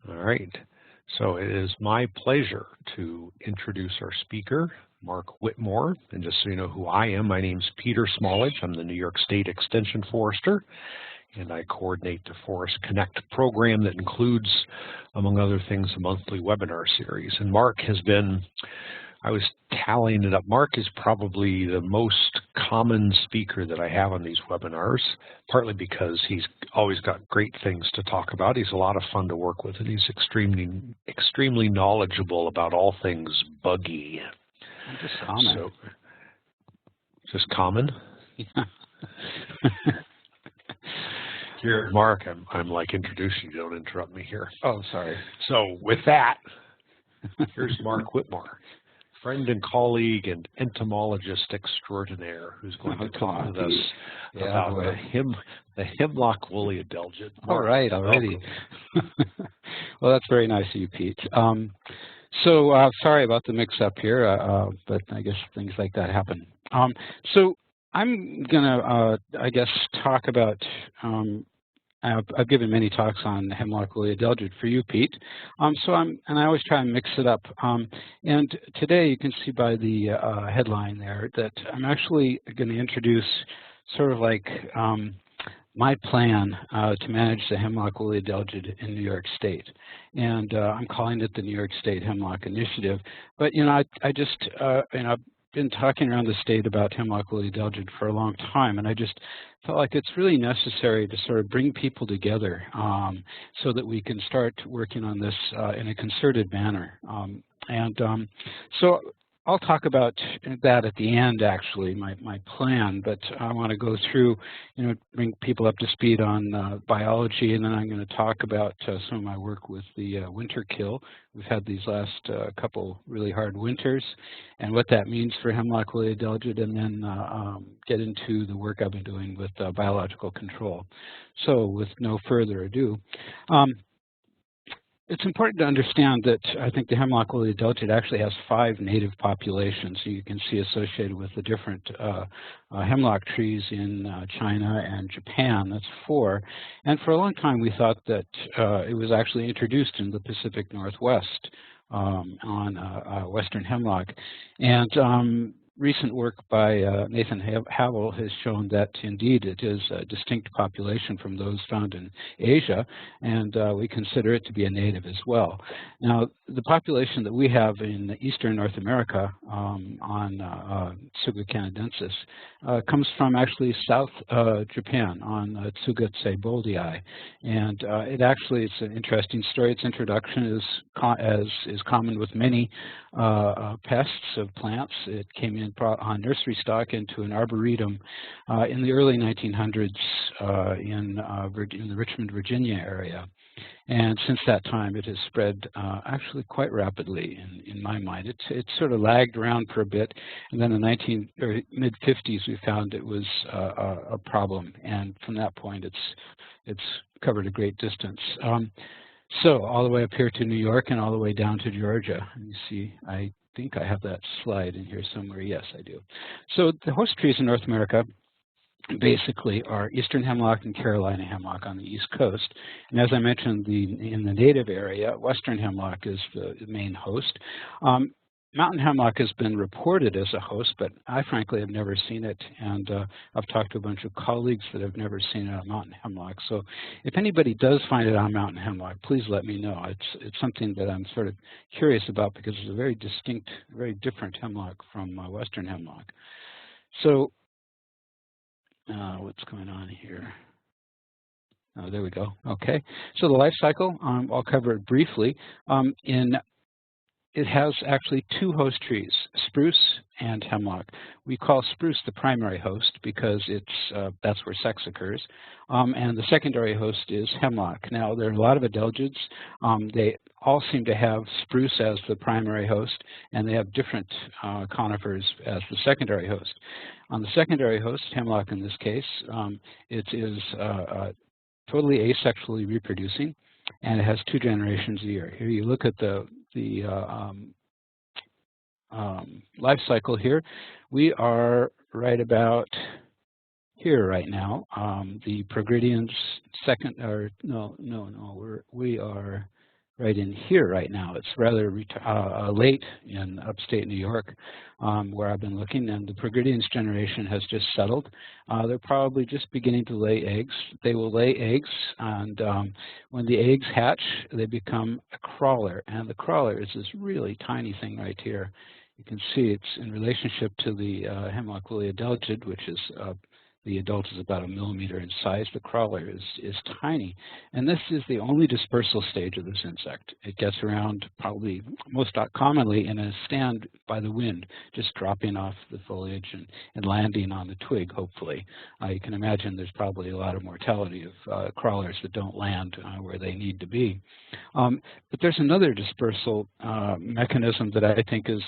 All right. So it is my pleasure to introduce our speaker, Mark Whitmore. And just so you know who I am, my name's Peter Smallage. I'm the New York State Extension Forester, and I coordinate the Forest Connect program that includes, among other things, a monthly webinar series. And Mark has been, I was tallying it up, Mark is probably the most common speaker that I have on these webinars, partly because he's always got great things to talk about. He's a lot of fun to work with, and he's extremely knowledgeable about all things buggy. I'm just common. So, just common? Yeah. Here, Mark, I'm like introducing you. Don't interrupt me here. Oh, sorry. So with that, here's Mark Whitmore, friend and colleague and entomologist extrauraordinaire, who's going to talk with us about the hemlock woolly adelgid. All right, already. Well, that's very nice of you, Pete. So sorry about the mix-up here, but I guess things like that happen. So I'm going to, I guess, talk about I've given many talks on hemlock woolly adelgid for you, Pete. And I always try and mix it up. And today you can see by the headline there that I'm actually going to introduce sort of like my plan to manage the hemlock woolly adelgid in New York State. And I'm calling it the New York State Hemlock Initiative. But, you know, I just, you know, been talking around the state about hemlock woolly adelgid for a long time, and I just felt like it's really necessary to sort of bring people together so that we can start working on this in a concerted manner. So I'll talk about that at the end, actually, my plan, but I want to go through, you know, bring people up to speed on biology, and then I'm going to talk about some of my work with the winter kill. We've had these last couple really hard winters, and what that means for hemlock woolly adelgid, and then get into the work I've been doing with biological control. So with no further ado, it's important to understand that I think the hemlock woolly adelgid actually has 5 native populations you can see associated with the different hemlock trees in China and Japan. That's 4. And for a long time we thought that it was actually introduced in the Pacific Northwest on western hemlock. And recent work by Nathan Havel has shown that indeed it is a distinct population from those found in Asia, and we consider it to be a native as well. Now, the population that we have in eastern North America on Tsuga canadensis comes from actually South Japan on Tsuga tseboldii, and it's an interesting story. Its introduction is common with many pests of plants. It came in on nursery stock into an arboretum in the early 1900s in the Richmond, Virginia area. And since that time, it has spread actually quite rapidly in my mind. It sort of lagged around for a bit, and then in the mid-50s, we found it was a problem. And from that point, it's covered a great distance. So all the way up here to New York and all the way down to Georgia. And you see, I think I have that slide in here somewhere. Yes, I do. So the host trees in North America basically are eastern hemlock and Carolina hemlock on the East Coast. And as I mentioned, in the native area, western hemlock is the main host. Mountain hemlock has been reported as a host, but I frankly have never seen it, and I've talked to a bunch of colleagues that have never seen it on mountain hemlock. So if anybody does find it on mountain hemlock, please let me know. It's something that I'm sort of curious about because it's a very distinct, very different hemlock from western hemlock. So what's going on here? Oh, there we go. Okay. So the life cycle, I'll cover it briefly. It has actually 2 host trees, spruce and hemlock. We call spruce the primary host because that's where sex occurs, and the secondary host is hemlock. Now, there are a lot of adelgids. They all seem to have spruce as the primary host, and they have different conifers as the secondary host. On the secondary host, hemlock in this case, it is totally asexually reproducing, and it has 2 generations a year. Here you look at the life cycle here. We are right about here right now. The Progredians second, or we are right in here right now. It's rather late in upstate New York, where I've been looking, and the Progrediens generation has just settled. They're probably just beginning to lay eggs. They will lay eggs, and when the eggs hatch, they become a crawler, and the crawler is this really tiny thing right here. You can see it's in relationship to the Hemlock woolly adelgid, which is the adult is about 1 millimeter in size. The crawler is tiny. And this is the only dispersal stage of this insect. It gets around probably most commonly in a stand by the wind, just dropping off the foliage and landing on the twig, hopefully. You can imagine there's probably a lot of mortality of crawlers that don't land where they need to be. But there's another dispersal mechanism that I think is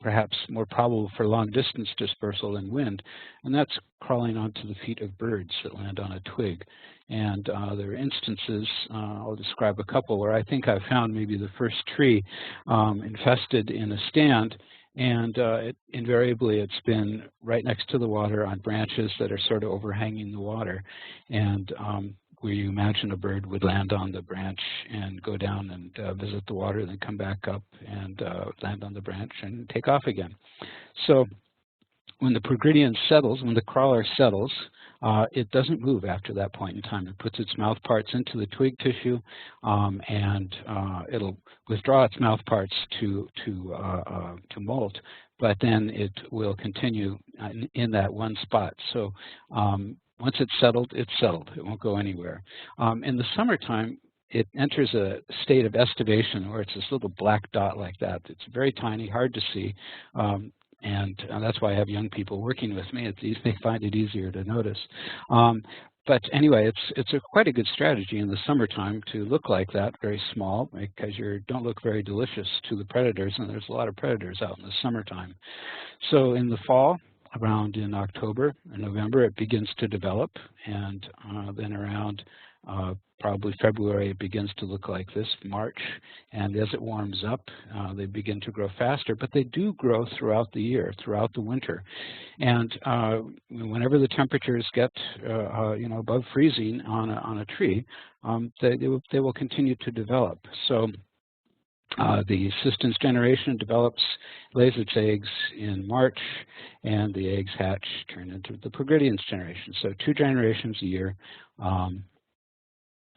perhaps more probable for long-distance dispersal than wind, and that's crawling onto the feet of birds that land on a twig. And there are instances, I'll describe a couple, where I think I've found maybe the first tree infested in a stand, and invariably it's been right next to the water on branches that are sort of overhanging the water. And where you imagine a bird would land on the branch and go down and visit the water, then come back up and land on the branch and take off again. So when the Progrediens settles, when the crawler settles, it doesn't move after that point in time. It puts its mouth parts into the twig tissue, and it'll withdraw its mouth parts to molt, but then it will continue in that one spot. So once it's settled, it's settled. It won't go anywhere. In the summertime, it enters a state of estivation where it's this little black dot like that. It's very tiny, hard to see, and that's why I have young people working with me. They find it easier to notice. But anyway, it's quite a good strategy in the summertime to look like that, very small, because you don't look very delicious to the predators, and there's a lot of predators out in the summertime. So in the fall, around in October and November, it begins to develop, and then around probably February, it begins to look like this, March, and as it warms up, they begin to grow faster, but they do grow throughout the year, throughout the winter. And whenever the temperatures get above freezing on a tree, they will continue to develop. So the Sistens generation lays its eggs in March, and the eggs hatch, turn into the Progrediens generation. So 2 generations a year, and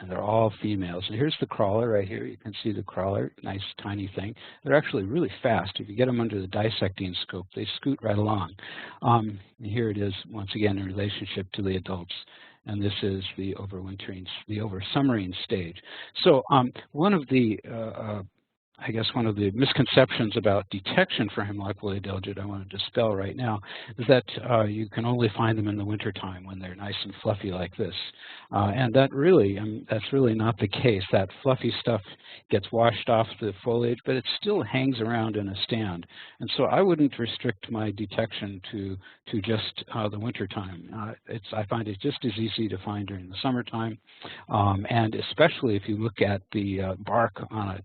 they're all females. And here's the crawler right here. You can see the crawler, nice tiny thing. They're actually really fast. If you get them under the dissecting scope, they scoot right along. And here it is, once again, in relationship to the adults. And this is the oversummering stage. So one of the misconceptions about detection for Hemlock woolly adelgid I want to dispel right now is that you can only find them in the wintertime when they're nice and fluffy like this. And that's really not the case. That fluffy stuff gets washed off the foliage, but it still hangs around in a stand. And so I wouldn't restrict my detection to just the wintertime. I find it just as easy to find during the summertime, and especially if you look at the bark on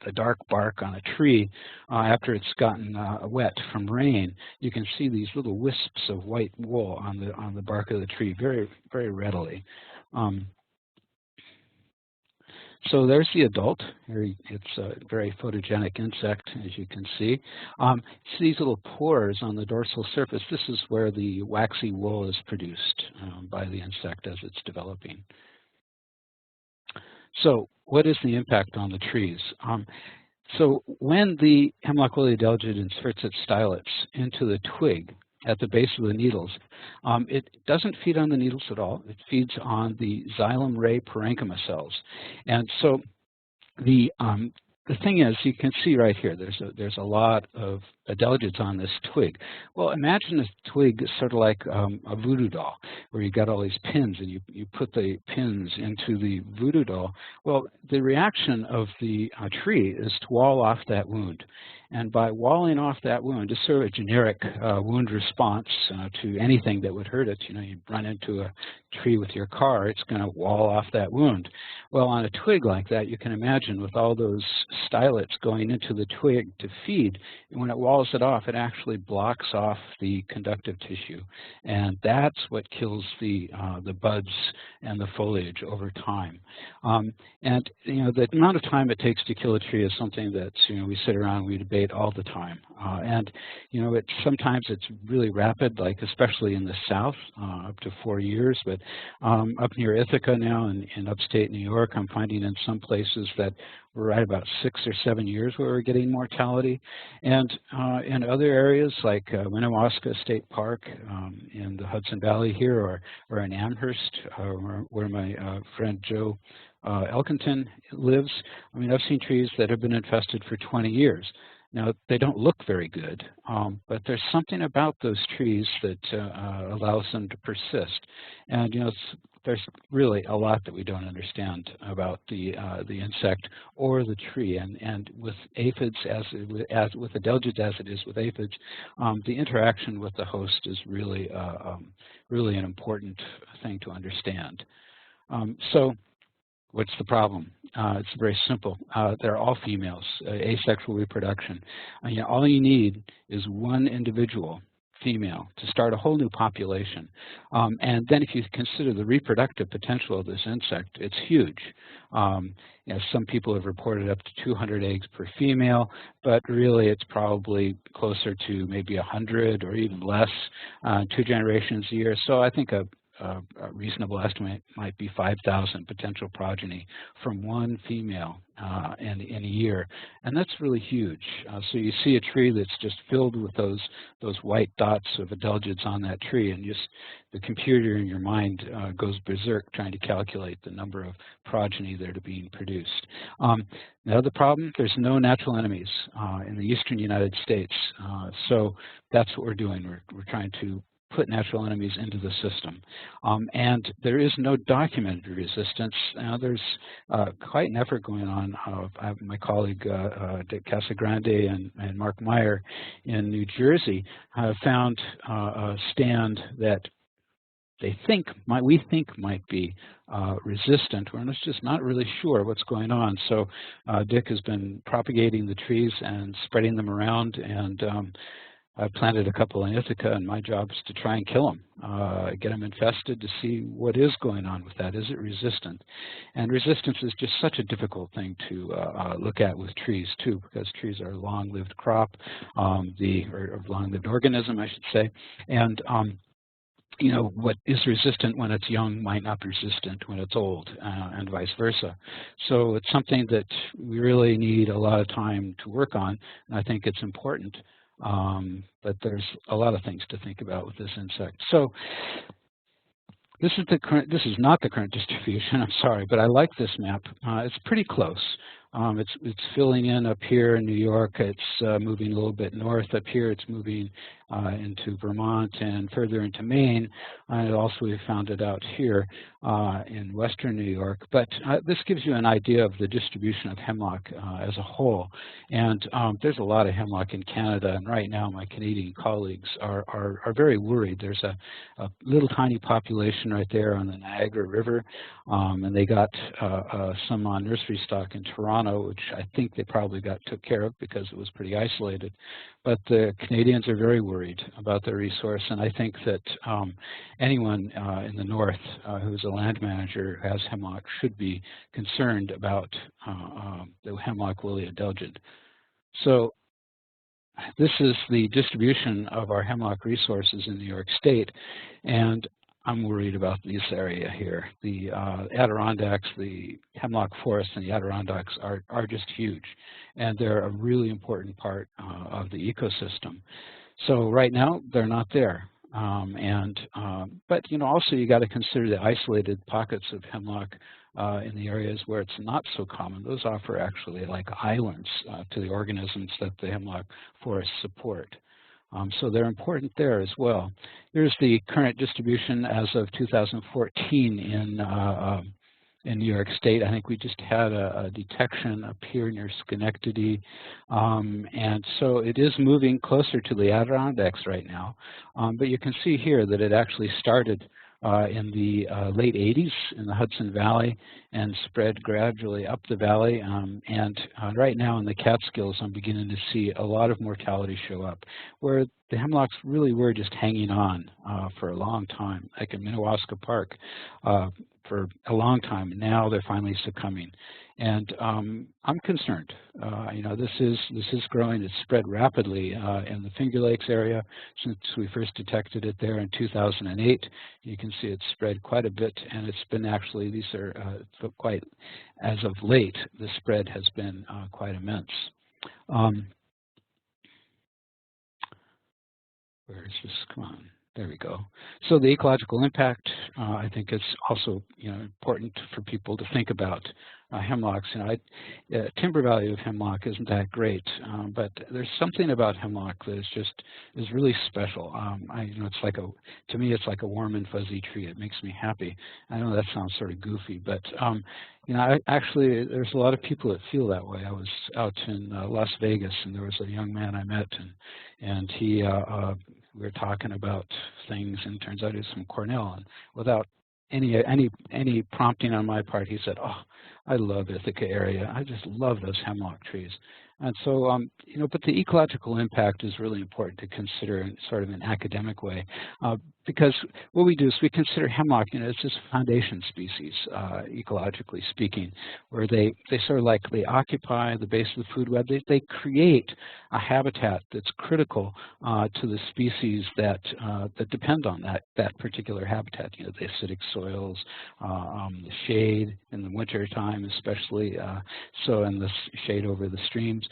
the dark bark on a tree after it's gotten wet from rain. You can see these little wisps of white wool on the bark of the tree very, very readily. So there's the adult. It's a very photogenic insect, as you can see. See these little pores on the dorsal surface. This is where the waxy wool is produced by the insect as it's developing. So what is the impact on the trees? So when the Hemlock woolly adelgid inserts its stylets into the twig at the base of the needles, it doesn't feed on the needles at all. It feeds on the xylem ray parenchyma cells. And so the thing is, you can see right here, there's a lot of adelgids on this twig. Well, imagine a twig sort of like a voodoo doll, where you got all these pins, and you put the pins into the voodoo doll. Well, the reaction of the tree is to wall off that wound. And by walling off that wound, just sort of a generic wound response to anything that would hurt it, you know, you run into a tree with your car, it's going to wall off that wound. Well, on a twig like that, you can imagine with all those stylets going into the twig to feed, when it walls it off, it actually blocks off the conductive tissue. And that's what kills the buds and the foliage over time. And, you know, the amount of time it takes to kill a tree is something that, you know, we sit around and we debate all the time. And, you know, sometimes it's really rapid, like especially in the south, up to 4 years. But up near Ithaca now in upstate New York, I'm finding in some places that we're at about 6 or 7 years where we're getting mortality. And in other areas like Winnewaska State Park in the Hudson Valley here, or in Amherst, where my friend Joe Elkington lives, I mean, I've seen trees that have been infested for 20 years. Now, they don't look very good, but there's something about those trees that allows them to persist. And, you know, there's really a lot that we don't understand about the insect or the tree. And with aphids, with adelgids as it is with aphids, the interaction with the host is really, really an important thing to understand. So what's the problem? It's very simple. They're all females, asexual reproduction. You know, all you need is one individual, female, to start a whole new population. And then if you consider the reproductive potential of this insect, it's huge. You know, some people have reported up to 200 eggs per female, but really it's probably closer to maybe 100 or even less, 2 generations a year. So I think a reasonable estimate might be 5,000 potential progeny from one female in a year, and that's really huge. So you see a tree that's just filled with those white dots of adelgids on that tree, and just the computer in your mind goes berserk trying to calculate the number of progeny that are being produced. Now the problem, there's no natural enemies in the eastern United States, so that's what we're doing. We're trying to put natural enemies into the system. And there is no documented resistance. Now there's quite an effort going on. My colleague Dick Casagrande and Mark Meyer in New Jersey have found a stand that we think might be resistant. We're just not really sure what's going on. So Dick has been propagating the trees and spreading them around, and I planted a couple in Ithaca, and my job is to try and kill them, get them infested to see what is going on with that. Is it resistant? And resistance is just such a difficult thing to look at with trees, too, because trees are a long-lived crop, or long-lived organism, I should say. And you know, what is resistant when it's young might not be resistant when it's old, and vice versa. So it's something that we really need a lot of time to work on, and I think it's important. But there's a lot of things to think about with this insect. So this is not the current distribution, I'm sorry, but I like this map. It's pretty close. It's filling in up here in New York. It's moving a little bit north up here. It's moving into Vermont and further into Maine. And also we found it out here in western New York. But this gives you an idea of the distribution of hemlock as a whole. And there's a lot of hemlock in Canada. And right now my Canadian colleagues are very worried. There's a little tiny population right there on the Niagara River. And they got some on nursery stock in Toronto, which I think they probably took care of because it was pretty isolated. But the Canadians are very worried about their resource, and I think that anyone in the north who's a land manager who has hemlock should be concerned about the hemlock woolly adelgid. So this is the distribution of our hemlock resources in New York State, and I'm worried about this area here. The Adirondacks, the hemlock forests in the Adirondacks are just huge, and they're a really important part of the ecosystem. So right now, they're not there. But you know, also you got to consider the isolated pockets of hemlock in the areas where it's not so common. Those offer actually like islands to the organisms that the hemlock forests support. So they're important there as well. Here's the current distribution as of 2014 in New York State. I think we just had a detection up here near Schenectady. And so it is moving closer to the Adirondacks right now. But you can see here that it actually started in the late 80s in the Hudson Valley and spread gradually up the valley. And right now in the Catskills, I'm beginning to see a lot of mortality show up, where the hemlocks really were just hanging on for a long time, like in Minnewaska Park for a long time. And now they're finally succumbing. And I'm concerned. This is growing. It's spread rapidly in the Finger Lakes area since we first detected it there in 2008. You can see it's spread quite a bit, and it's been actually, these are quite, as of late, the spread has been quite immense. Where is this? Come on. There we go. So the ecological impact, I think it's also important for people to think about hemlocks. Timber value of hemlock isn't that great, but there's something about hemlock that is really special. It's like to me, it's like a warm and fuzzy tree. It makes me happy. I know that sounds sort of goofy, but actually, there's a lot of people that feel that way. I was out in Las Vegas, and there was a young man I met, and he we were talking about things, and turns out he was from Cornell, and without any prompting on my part, he said, "Oh, I love Ithaca area. I just love those hemlock trees." And so, but the ecological impact is really important to consider in sort of an academic way, because what we do is we consider hemlock, it's just a foundation species, ecologically speaking, where they sort of they occupy the base of the food web. They create a habitat that's critical to the species that depend on that particular habitat. The acidic soils, the shade in the winter time, especially so, in the shade over the streams.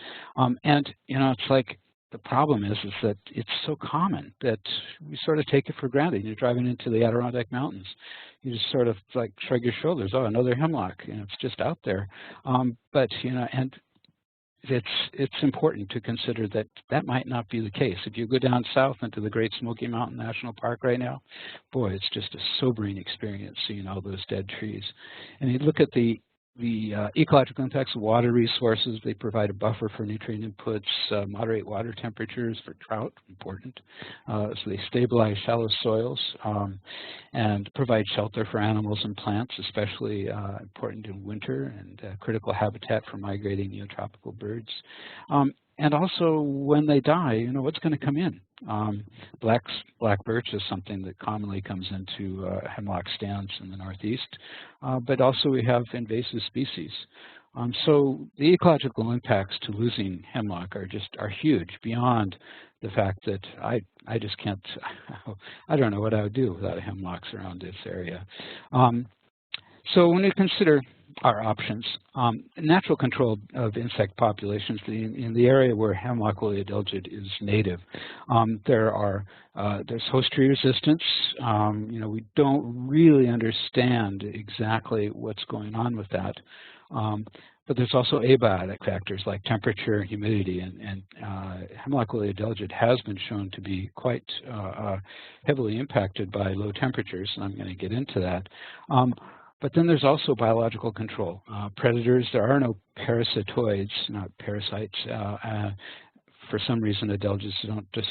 It's like the problem is that it's so common that we sort of take it for granted. You're driving into the Adirondack Mountains, you just sort of like shrug your shoulders. Oh, another hemlock. It's just out there. But and it's important to consider that might not be the case. If you go down south into the Great Smoky Mountain National Park right now, boy, it's just a sobering experience seeing all those dead trees. And you look at the ecological impacts of water resources. They provide a buffer for nutrient inputs, moderate water temperatures for trout, important. So they stabilize shallow soils and provide shelter for animals and plants, especially important in winter, and critical habitat for migrating neotropical birds. And also, when they die, what's going to come in? Black birch is something that commonly comes into hemlock stands in the Northeast, but also we have invasive species. So the ecological impacts to losing hemlock are huge, beyond the fact that I just can't, I don't know what I would do without hemlocks around this area. So when we consider our options, natural control of insect populations in the area where hemlock woolly adelgid is native. There's host tree resistance. We don't really understand exactly what's going on with that. But there's also abiotic factors like temperature, humidity, and hemlock woolly adelgid has been shown to be quite heavily impacted by low temperatures, and I'm going to get into that. But then there's also biological control. Predators, there are no parasitoids, not parasites. For some reason, adelgids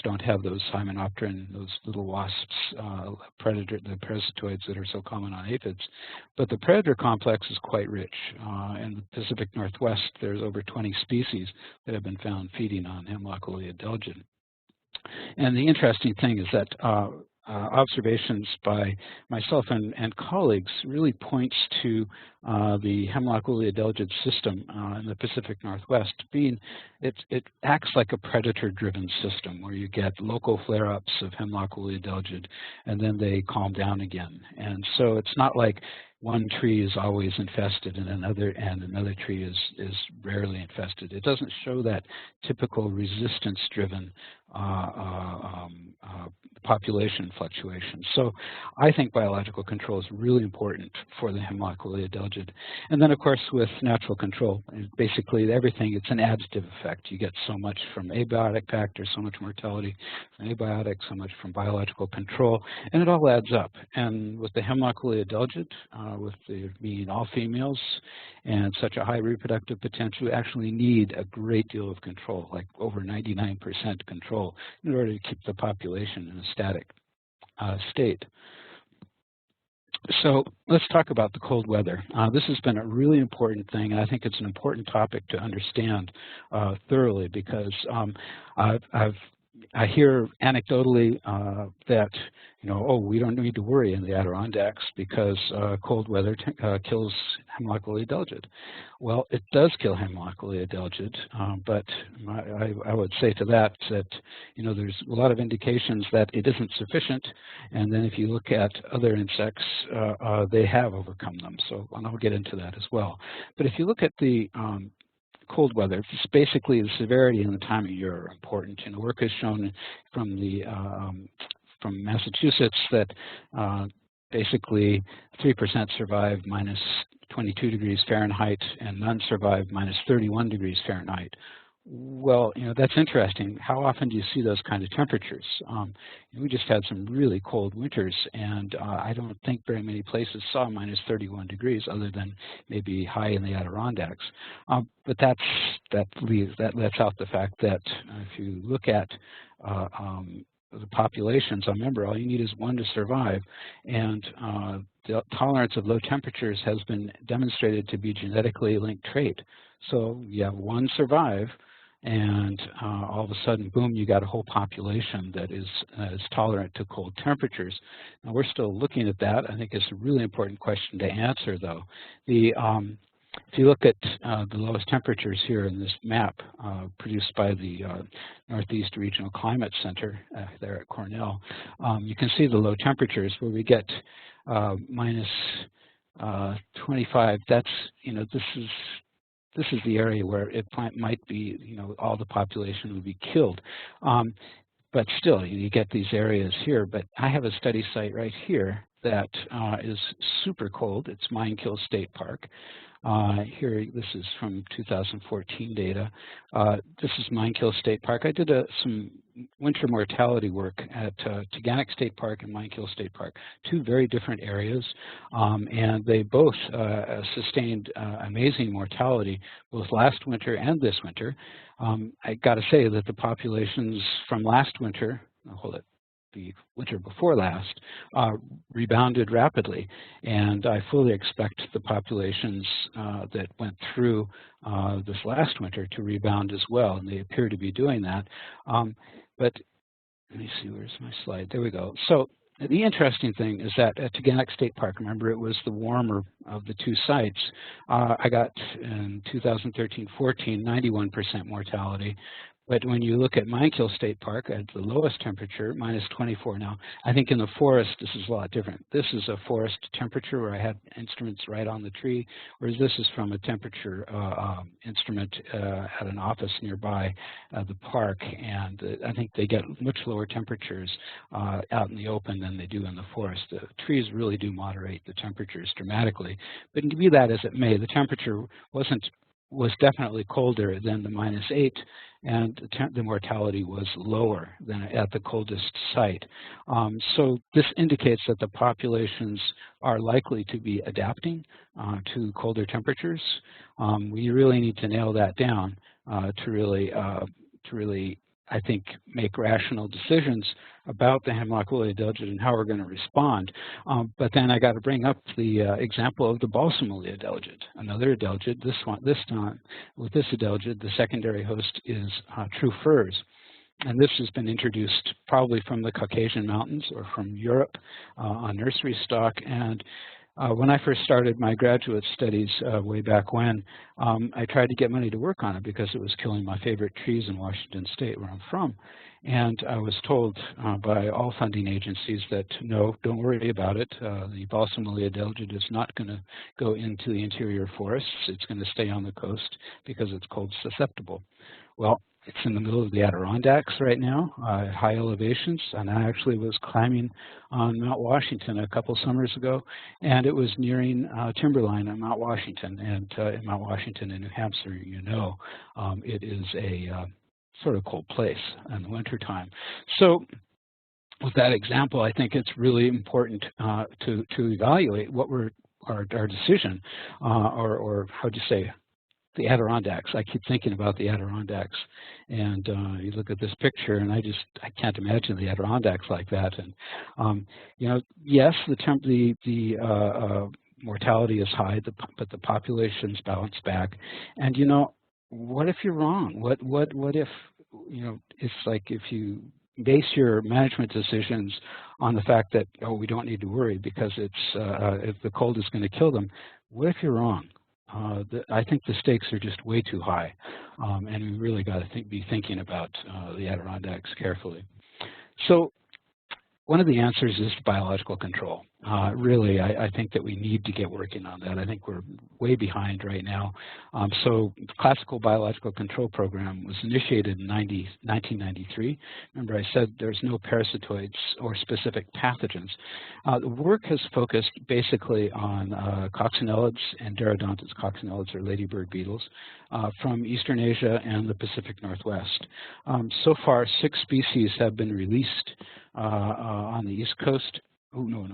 don't have those hymenopteran, those little wasps, the parasitoids that are so common on aphids. But the predator complex is quite rich. In the Pacific Northwest, there's over 20 species that have been found feeding on hemlock woolly adelgid. And the interesting thing is that observations by myself and colleagues really points to the hemlock woolly adelgid system in the Pacific Northwest being, it acts like a predator-driven system where you get local flare-ups of hemlock woolly adelgid and then they calm down again. And so it's not like one tree is always infested and another tree is rarely infested. It doesn't show that typical resistance-driven population fluctuations. So I think biological control is really important for the hemlock woolly adelgid. And then, of course, with natural control, basically everything, it's an additive effect. You get so much from abiotic factors, so much mortality from abiotics, so much from biological control, and it all adds up. And with the hemlock woolly adelgid, with the being all females and such a high reproductive potential, you actually need a great deal of control, like over 99% control, in order to keep the population in a static state. So let's talk about the cold weather. This has been a really important thing, and I think it's an important topic to understand thoroughly, because I hear anecdotally that, oh, we don't need to worry in the Adirondacks because cold weather kills hemlock woolly adelgid. Well, it does kill hemlock woolly adelgid, but I would say to that there's a lot of indications that it isn't sufficient, and then if you look at other insects, they have overcome them. So I'll get into that as well. But if you look at the cold weather, it's basically the severity and the time of year are important. Work has shown from the from Massachusetts that basically 3% survive minus 22 degrees Fahrenheit and none survive minus 31 degrees Fahrenheit. Well, that's interesting. How often do you see those kind of temperatures? We just had some really cold winters, and I don't think very many places saw minus 31 degrees other than maybe high in the Adirondacks. But that lets out the fact that if you look at the populations, remember, all you need is one to survive, and the tolerance of low temperatures has been demonstrated to be a genetically linked trait. So you have one survive, and all of a sudden, boom, you got a whole population that is tolerant to cold temperatures. Now, we're still looking at that. I think it's a really important question to answer, though. If you look at the lowest temperatures here in this map produced by the Northeast Regional Climate Center there at Cornell, you can see the low temperatures where we get minus 25. That's, this is the area where it might be, all the population would be killed. But still, you get these areas here. But I have a study site right here that is super cold. It's Mine Kill State Park. Here, this is from 2014 data. This is Mine Kill State Park. I did some winter mortality work at Teganic State Park and Mine Kill State Park, two very different areas, and they both sustained amazing mortality both last winter and this winter. I got to say that the populations from last winter, the winter before last, rebounded rapidly, and I fully expect the populations that went through this last winter to rebound as well, and they appear to be doing that. But let me see, where's my slide? There we go. So the interesting thing is that at Teganic State Park, remember, it was the warmer of the two sites. I got in 2013-14 91% mortality. But when you look at Mine Kill State Park at the lowest temperature, minus 24 now, I think in the forest this is a lot different. This is a forest temperature where I had instruments right on the tree, whereas this is from a temperature instrument at an office nearby the park, and I think they get much lower temperatures out in the open than they do in the forest. The trees really do moderate the temperatures dramatically, but be that as it may, the temperature was definitely colder than the -8, and the mortality was lower than at the coldest site. So this indicates that the populations are likely to be adapting to colder temperatures. We really need to nail that down to really, I think, make rational decisions about the hemlock woolly adelgid and how we're going to respond. But then I got to bring up the example of the balsam woolly adelgid, another adelgid. This time with this adelgid, the secondary host is true firs. And this has been introduced probably from the Caucasian Mountains or from Europe on nursery stock. And when I first started my graduate studies way back when, I tried to get money to work on it because it was killing my favorite trees in Washington State, where I'm from. And I was told by all funding agencies that, no, don't worry about it. The balsam woolly adelgid is not going to go into the interior forests. It's going to stay on the coast because it's cold susceptible. Well, It's in the middle of the Adirondacks right now at high elevations, and I actually was climbing on Mount Washington a couple summers ago, and it was nearing timberline on Mount Washington. And in Mount Washington in New Hampshire, you know, it is a sort of cold place in the wintertime. So with that example, I think it's really important to evaluate what our decision, or how do you say, the Adirondacks. I keep thinking about the Adirondacks, and you look at this picture, and I can't imagine the Adirondacks like that. And you know, yes, the mortality is high, but the population's bounced back. And you know, what if you're wrong? What if, you know, it's like if you base your management decisions on the fact that, oh, we don't need to worry because if the cold is going to kill them. What if you're wrong? I think the stakes are just way too high, and we really got to be thinking about the Adirondacks carefully. So one of the answers is biological control. Really, I think that we need to get working on that. I think we're way behind right now. So the classical biological control program was initiated in 1993. Remember, I said there's no parasitoids or specific pathogens. The work has focused basically on coccinellids and Derodontids. Coccinellids are ladybird beetles from Eastern Asia and the Pacific Northwest. So far, 6 species have been released on the East Coast. Oh, no,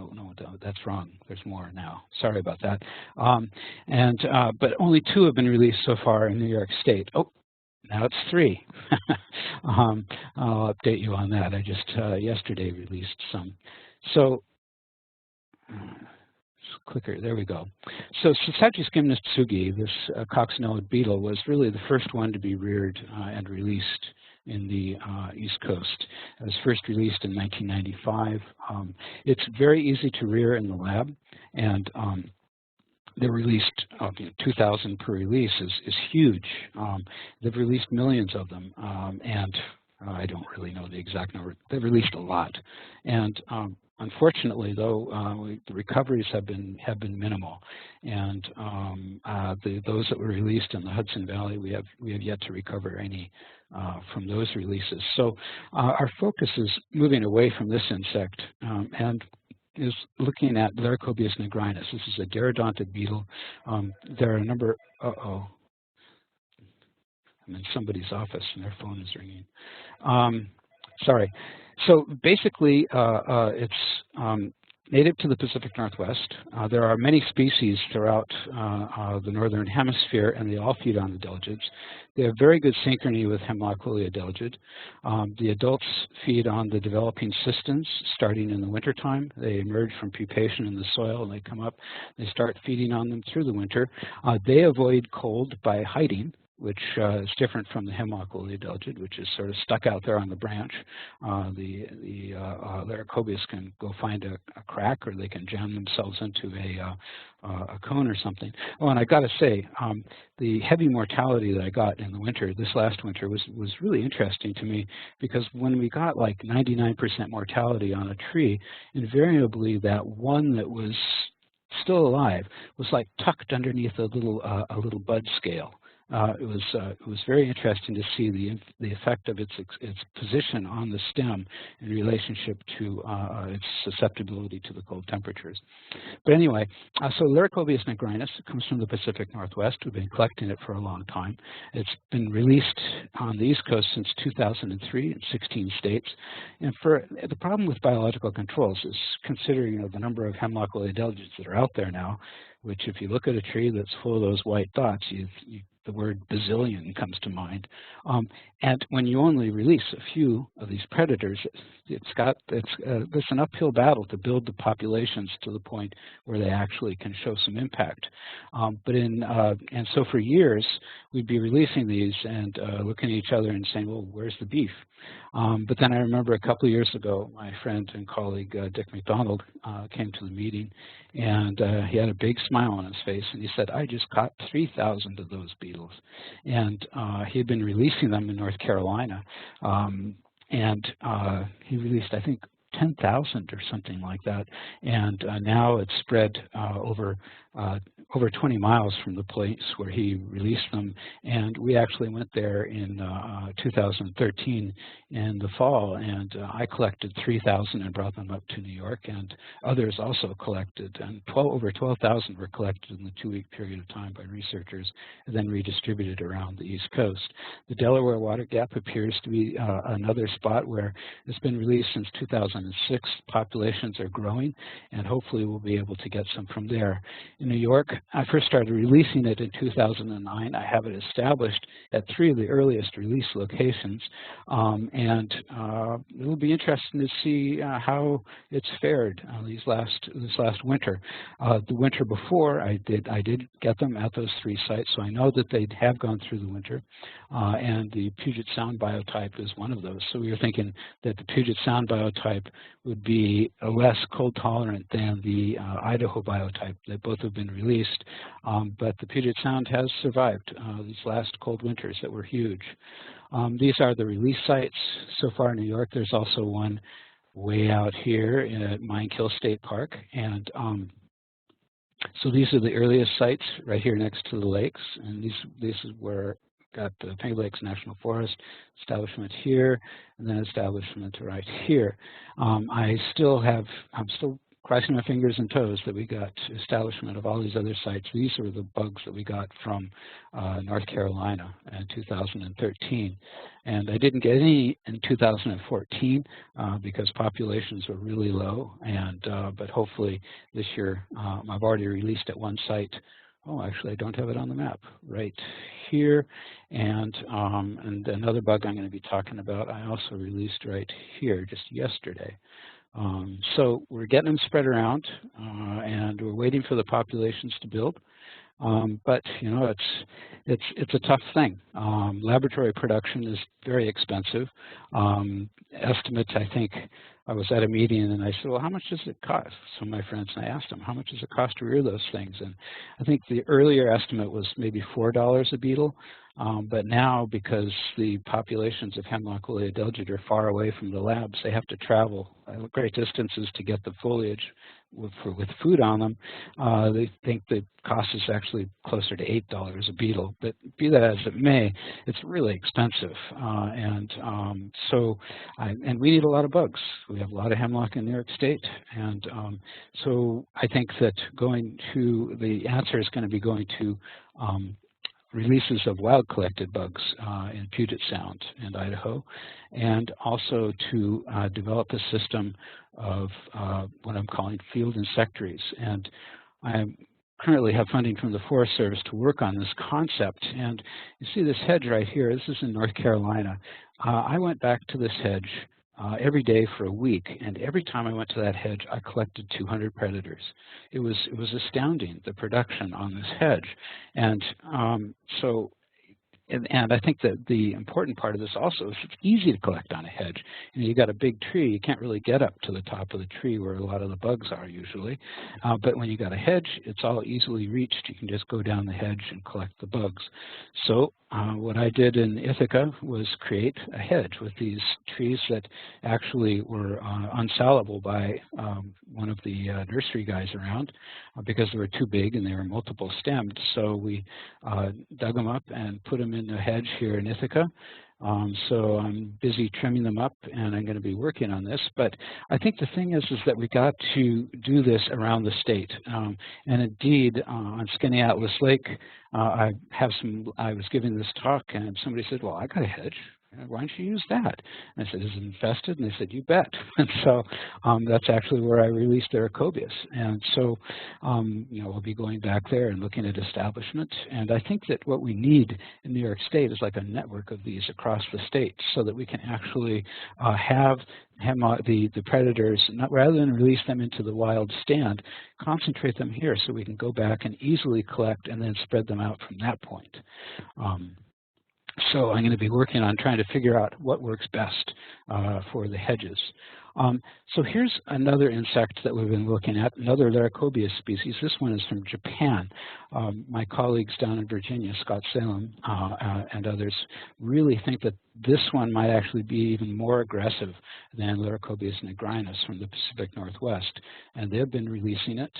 that's wrong. There's more now. Sorry about that. But only 2 have been released so far in New York State. Oh, now it's 3. I'll update you on that. I just yesterday released some. So, clicker, there we go. So Sasatchi skimnus tsugi, this coccinellid beetle, was really the first one to be reared and released in the East Coast. It was first released in 1995. It's very easy to rear in the lab, and they're released, 2,000 per release is huge. They've released millions of them, and I don't really know the exact number. They've released a lot, and unfortunately, though, the recoveries have been minimal, and those that were released in the Hudson Valley, we have yet to recover any from those releases. So our focus is moving away from this insect and is looking at Laricobius nigrinus. This is a Derodontid beetle. There are a number. I'm in somebody's office and their phone is ringing. Sorry. So basically, it's native to the Pacific Northwest. There are many species throughout the northern hemisphere, and they all feed on the delegids. They have very good synchrony with Hemlock woolly delegid. The adults feed on the developing cystins starting in the wintertime. They emerge from pupation in the soil, and they come up. They start feeding on them through the winter. They avoid cold by hiding, which is different from the Hemlock woolly delegid, which is sort of stuck out there on the branch. The Laricobius can go find a crack, or they can jam themselves into a cone or something. Oh, and I got to say, the heavy mortality that I got in the winter, this last winter, was really interesting to me, because when we got like 99% mortality on a tree, invariably that one that was still alive was like tucked underneath a little bud scale. It was very interesting to see the effect of its position on the stem in relationship to its susceptibility to the cold temperatures. But anyway, so Laricobius nigrinus comes from the Pacific Northwest. We've been collecting it for a long time. It's been released on the East Coast since 2003 in 16 states. And for the problem with biological controls is considering the number of Hemlock woolly delegids that are out there now, which if you look at a tree that's full of those white dots, the word bazillion comes to mind. And when you only release a few of these predators, it's an uphill battle to build the populations to the point where they actually can show some impact. And so for years, we'd be releasing these and looking at each other and saying, well, where's the beef? But then I remember a couple of years ago, my friend and colleague Dick McDonald came to the meeting, and he had a big smile on his face, and he said, I just caught 3,000 of those beetles. And he had been releasing them in North Carolina, and he released, I think, 10,000 or something like that, and now it's spread over over 20 miles from the place where he released them, and we actually went there in 2013 in the fall, and I collected 3,000 and brought them up to New York, and others also collected, and over 12,000 were collected in the 2-week period of time by researchers and then redistributed around the East Coast. The Delaware Water Gap appears to be another spot where it's been released since 2006. Populations are growing, and hopefully we'll be able to get some from there. In New York, I first started releasing it in 2009. I have it established at 3 of the earliest release locations, and it'll be interesting to see how it's fared this last winter. The winter before, I did get them at those 3 sites, so I know that they have gone through the winter, and the Puget Sound biotype is one of those. So we were thinking that the Puget Sound biotype would be less cold tolerant than the Idaho biotype. They both have been released, but the Puget Sound has survived these last cold winters that were huge. These are the release sites so far in New York. There's also one way out here at Minekill State Park, and so these are the earliest sites right here next to the lakes, and this is where got the Finger Lakes National Forest establishment here, and then establishment right here. I'm still crossing my fingers and toes that we got establishment of all these other sites. These are the bugs that we got from North Carolina in 2013. And I didn't get any in 2014 because populations were really low. And but hopefully this year, I've already released at one site. Oh, actually, I don't have it on the map. Right here, and another bug I'm going to be talking about, I also released right here just yesterday. So we're getting them spread around, and we're waiting for the populations to build. But you know, it's a tough thing. Laboratory production is very expensive. Estimates, I think, I was at a meeting and I said, well, how much does it cost? Some of my friends, and I asked them, how much does it cost to rear those things? And I think the earlier estimate was maybe $4 a beetle. But now, because the populations of hemlock woolly adelgid are far away from the labs, they have to travel great distances to get the foliage with food on them. They think the cost is actually closer to $8 a beetle. But be that as it may, it's really expensive. And we need a lot of bugs. We have a lot of hemlock in New York State. And so I think that the answer is going to be going to releases of wild collected bugs in Puget Sound and Idaho, and also to develop a system of what I'm calling field insectaries. And I currently have funding from the Forest Service to work on this concept. And you see this hedge right here. This is in North Carolina. I went back to this hedge every day for a week, and every time I went to that hedge, I collected 200 predators. It was astounding, the production on this hedge, and and I think that the important part of this also is it's easy to collect on a hedge. You know, you got a big tree, you can't really get up to the top of the tree where a lot of the bugs are usually. But when you got a hedge, it's all easily reached. You can just go down the hedge and collect the bugs. So what I did in Ithaca was create a hedge with these trees that actually were unsalable by one of the nursery guys around because they were too big and they were multiple stemmed. So we dug them up and put them in a hedge here in Ithaca. So I'm busy trimming them up, and I'm going to be working on this. But I think the thing is that we got to do this around the state. And indeed, on Skaneateles Lake, I was giving this talk, and somebody said, "Well, I got a hedge. Why don't you use that?" And I said, "Is it infested?" And they said, "You bet." And so that's actually where I released Aracobius. And so, we'll be going back there and looking at establishment. And I think that what we need in New York State is like a network of these across the state so that we can actually have the predators, rather than release them into the wild stand, concentrate them here so we can go back and easily collect and then spread them out from that point. So I'm going to be working on trying to figure out what works best for the hedges. So here's another insect that we've been looking at, another Laricobius species. This one is from Japan. My colleagues down in Virginia, Scott Salem and others, really think that this one might actually be even more aggressive than Laricobius nigrinus from the Pacific Northwest. And they've been releasing it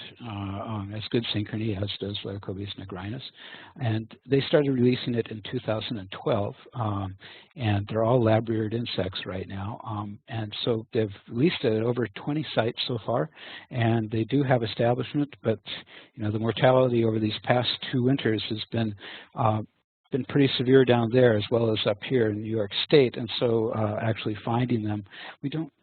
as good synchrony, as does Laricobius nigrinus. And they started releasing it in 2012. And they're all lab-reared insects right now. And so they've released it at over 20 sites so far. And they do have establishment, but the mortality over these past 2 winters has been pretty severe down there as well as up here in New York State, and so actually finding them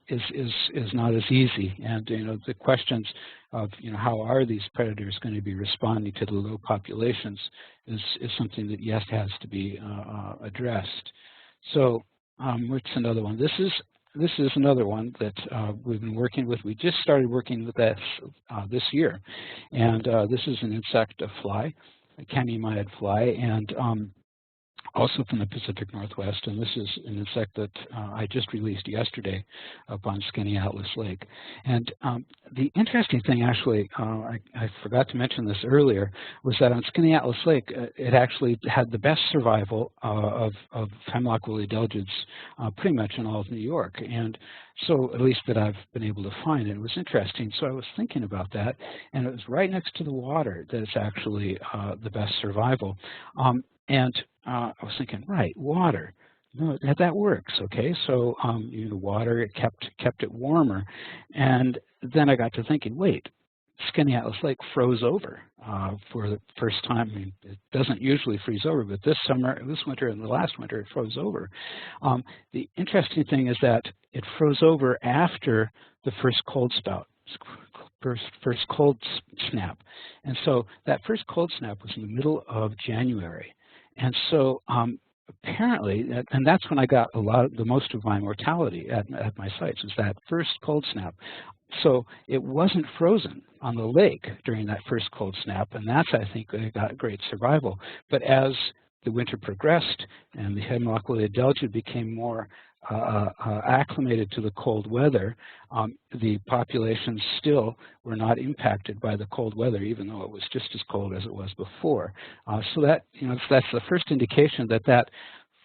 is not as easy. And the questions of how are these predators going to be responding to the low populations is something that yes has to be addressed. So what's another one? This is another one that we've been working with. We just started working with this year, and this is an insect, a fly, a Chamaemeid fly, and also from the Pacific Northwest, and this is an insect that I just released yesterday up on Skaneateles Lake. And the interesting thing, actually, I forgot to mention this earlier, was that on Skaneateles Lake, it actually had the best survival of hemlock woolly adelgids pretty much in all of New York. And so, at least that I've been able to find, it was interesting. So I was thinking about that, and it was right next to the water that it's actually the best survival. And I was thinking, right, water. No, that works, okay? So water, it kept it warmer, and then I got to thinking, wait, Skaneateles Lake froze over for the first time. I mean, it doesn't usually freeze over, but this winter, and the last winter, it froze over. The interesting thing is that it froze over after the first cold spout. First cold snap, and so that first cold snap was in the middle of January. And so apparently, and that's when I got the most of my mortality at my sites, was that first cold snap. So it wasn't frozen on the lake during that first cold snap, and that's, I think, they got great survival. But as the winter progressed and the hemlock woolly adelgid became more acclimated to the cold weather, the populations still were not impacted by the cold weather, even though it was just as cold as it was before. So that that's the first indication that that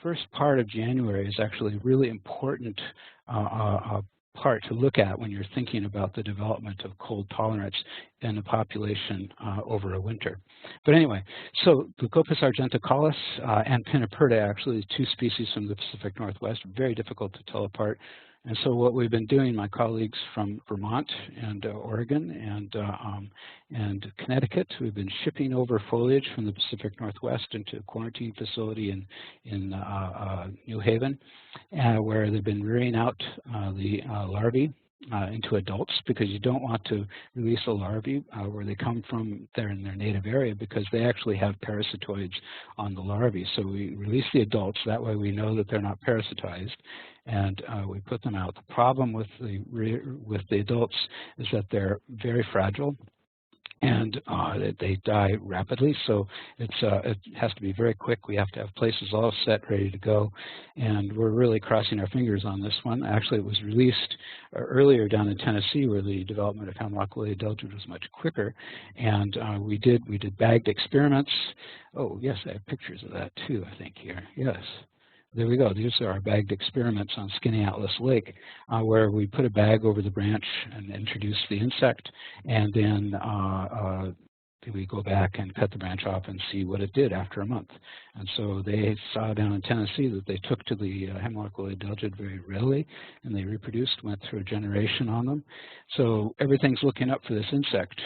first part of January is actually a really important part to look at when you're thinking about the development of cold tolerance in a population over a winter. But anyway, so Leucopus argenticalis and Pinniperta, actually 2 species from the Pacific Northwest, very difficult to tell apart. And so what we've been doing, my colleagues from Vermont and Oregon and Connecticut, we've been shipping over foliage from the Pacific Northwest into a quarantine facility in New Haven, where they've been rearing out the larvae into adults, because you don't want to release the larvae where they come from there in their native area, because they actually have parasitoids on the larvae. So we release the adults, that way we know that they're not parasitized, and we put them out. The problem with the adults is that they're very fragile, and they die rapidly, so it has to be very quick. We have to have places all set, ready to go, and we're really crossing our fingers on this one. Actually, it was released earlier down in Tennessee, where the development of hemlock woolly adelgid was much quicker, and we did bagged experiments. Oh yes, I have pictures of that too, I think, here. Yes. There we go. These are our bagged experiments on Skaneateles Lake, where we put a bag over the branch and introduce the insect, and then we go back and cut the branch off and see what it did after a month. And so they saw down in Tennessee that they took to the hemlock woolly adelgid very readily, and they reproduced, went through a generation on them. So everything's looking up for this insect.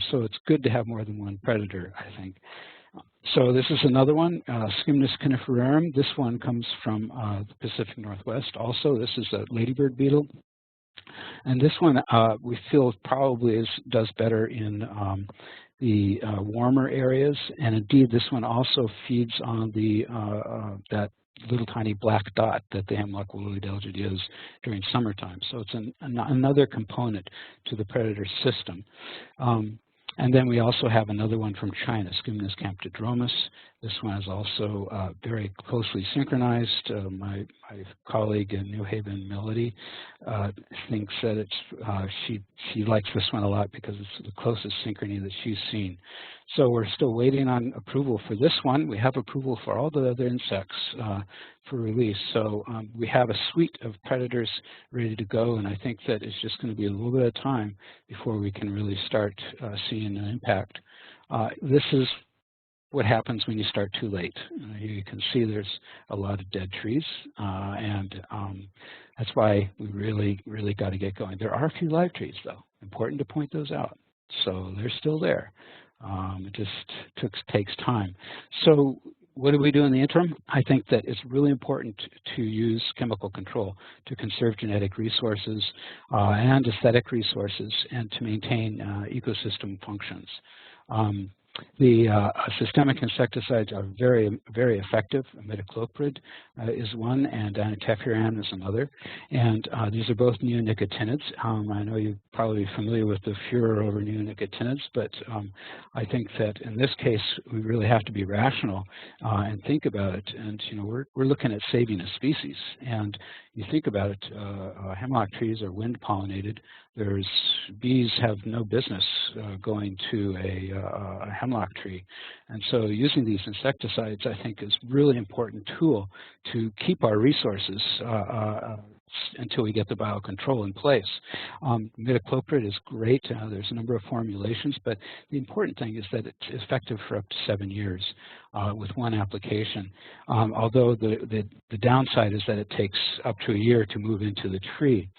So it's good to have more than one predator, I think. So this is another one, Scymnus coniferum. This one comes from the Pacific Northwest. Also, this is a ladybird beetle. And this one we feel probably does better in the warmer areas. And indeed, this one also feeds on the that little tiny black dot that the hemlock woolly adelgid is during summertime. So it's another component to the predator system. And then we also have another one from China, Scymnus camptodromus. This one is also very closely synchronized. My colleague in New Haven, Melody, thinks that it's she likes this one a lot because it's the closest synchrony that she's seen. So we're still waiting on approval for this one. We have approval for all the other insects for release. So we have a suite of predators ready to go, and I think that it's just going to be a little bit of time before we can really start seeing an impact. This is what happens when you start too late. You can see there's a lot of dead trees, and that's why we really got to get going. There are a few live trees, though. Important to point those out. So they're still there. It just takes time. So what do we do in the interim? I think that it's really important to use chemical control to conserve genetic resources and aesthetic resources and to maintain ecosystem functions. The systemic insecticides are very effective. Imidacloprid is one, and dinotefuran is another. And these are both neonicotinoids. I know you're probably familiar with the furor over neonicotinoids, but I think that in this case we really have to be rational and think about it. And we're looking at saving a species. And you think about it, hemlock trees are wind pollinated. Bees have no business going to a hemlock tree. And so using these insecticides, I think, is a really important tool to keep our resources until we get the biocontrol in place. Imidacloprid is great. There's a number of formulations, but the important thing is that it's effective for up to 7 years with one application. Although the downside is that it takes up to a year to move into the tree.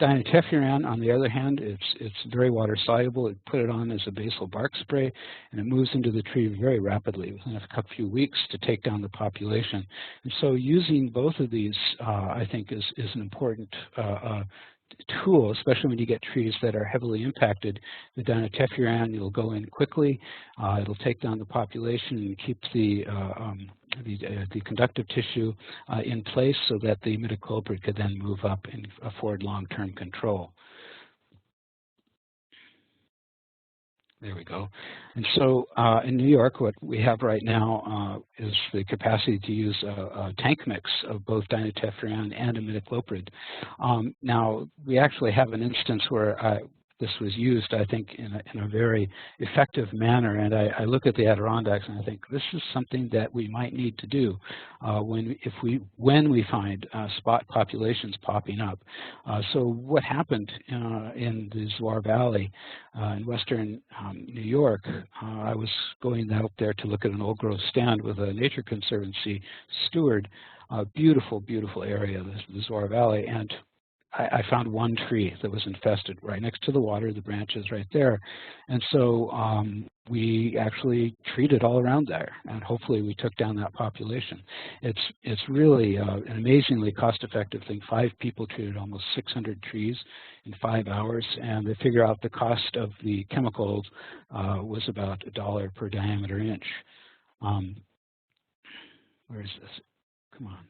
Dinotefuran, on the other hand, it's very water soluble. It put it on as a basal bark spray, and it moves into the tree very rapidly within a few weeks to take down the population. And so using both of these, I think, is an important tool, especially when you get trees that are heavily impacted. The dinotefuran, you'll go in quickly. It'll take down the population and keep the conductive tissue in place so that the imidacloprid could then move up and afford long-term control. There we go. And so in New York, what we have right now is the capacity to use a tank mix of both dinotefuran and imidacloprid. Now, we actually have an instance where this was used, I think, in a very effective manner. And I look at the Adirondacks and I think this is something that we might need to do when we find spot populations popping up. So what happened in the Zoar Valley in western New York, I was going out there to look at an old growth stand with a Nature Conservancy steward. Beautiful, beautiful area, the Zoar Valley. And I found one tree that was infested right next to the water, the branches right there. And so we actually treated all around there, and hopefully we took down that population. It's really an amazingly cost-effective thing. 5 people treated almost 600 trees in 5 hours, and they figure out the cost of the chemicals was about $1 per diameter inch. Where is this? Come on.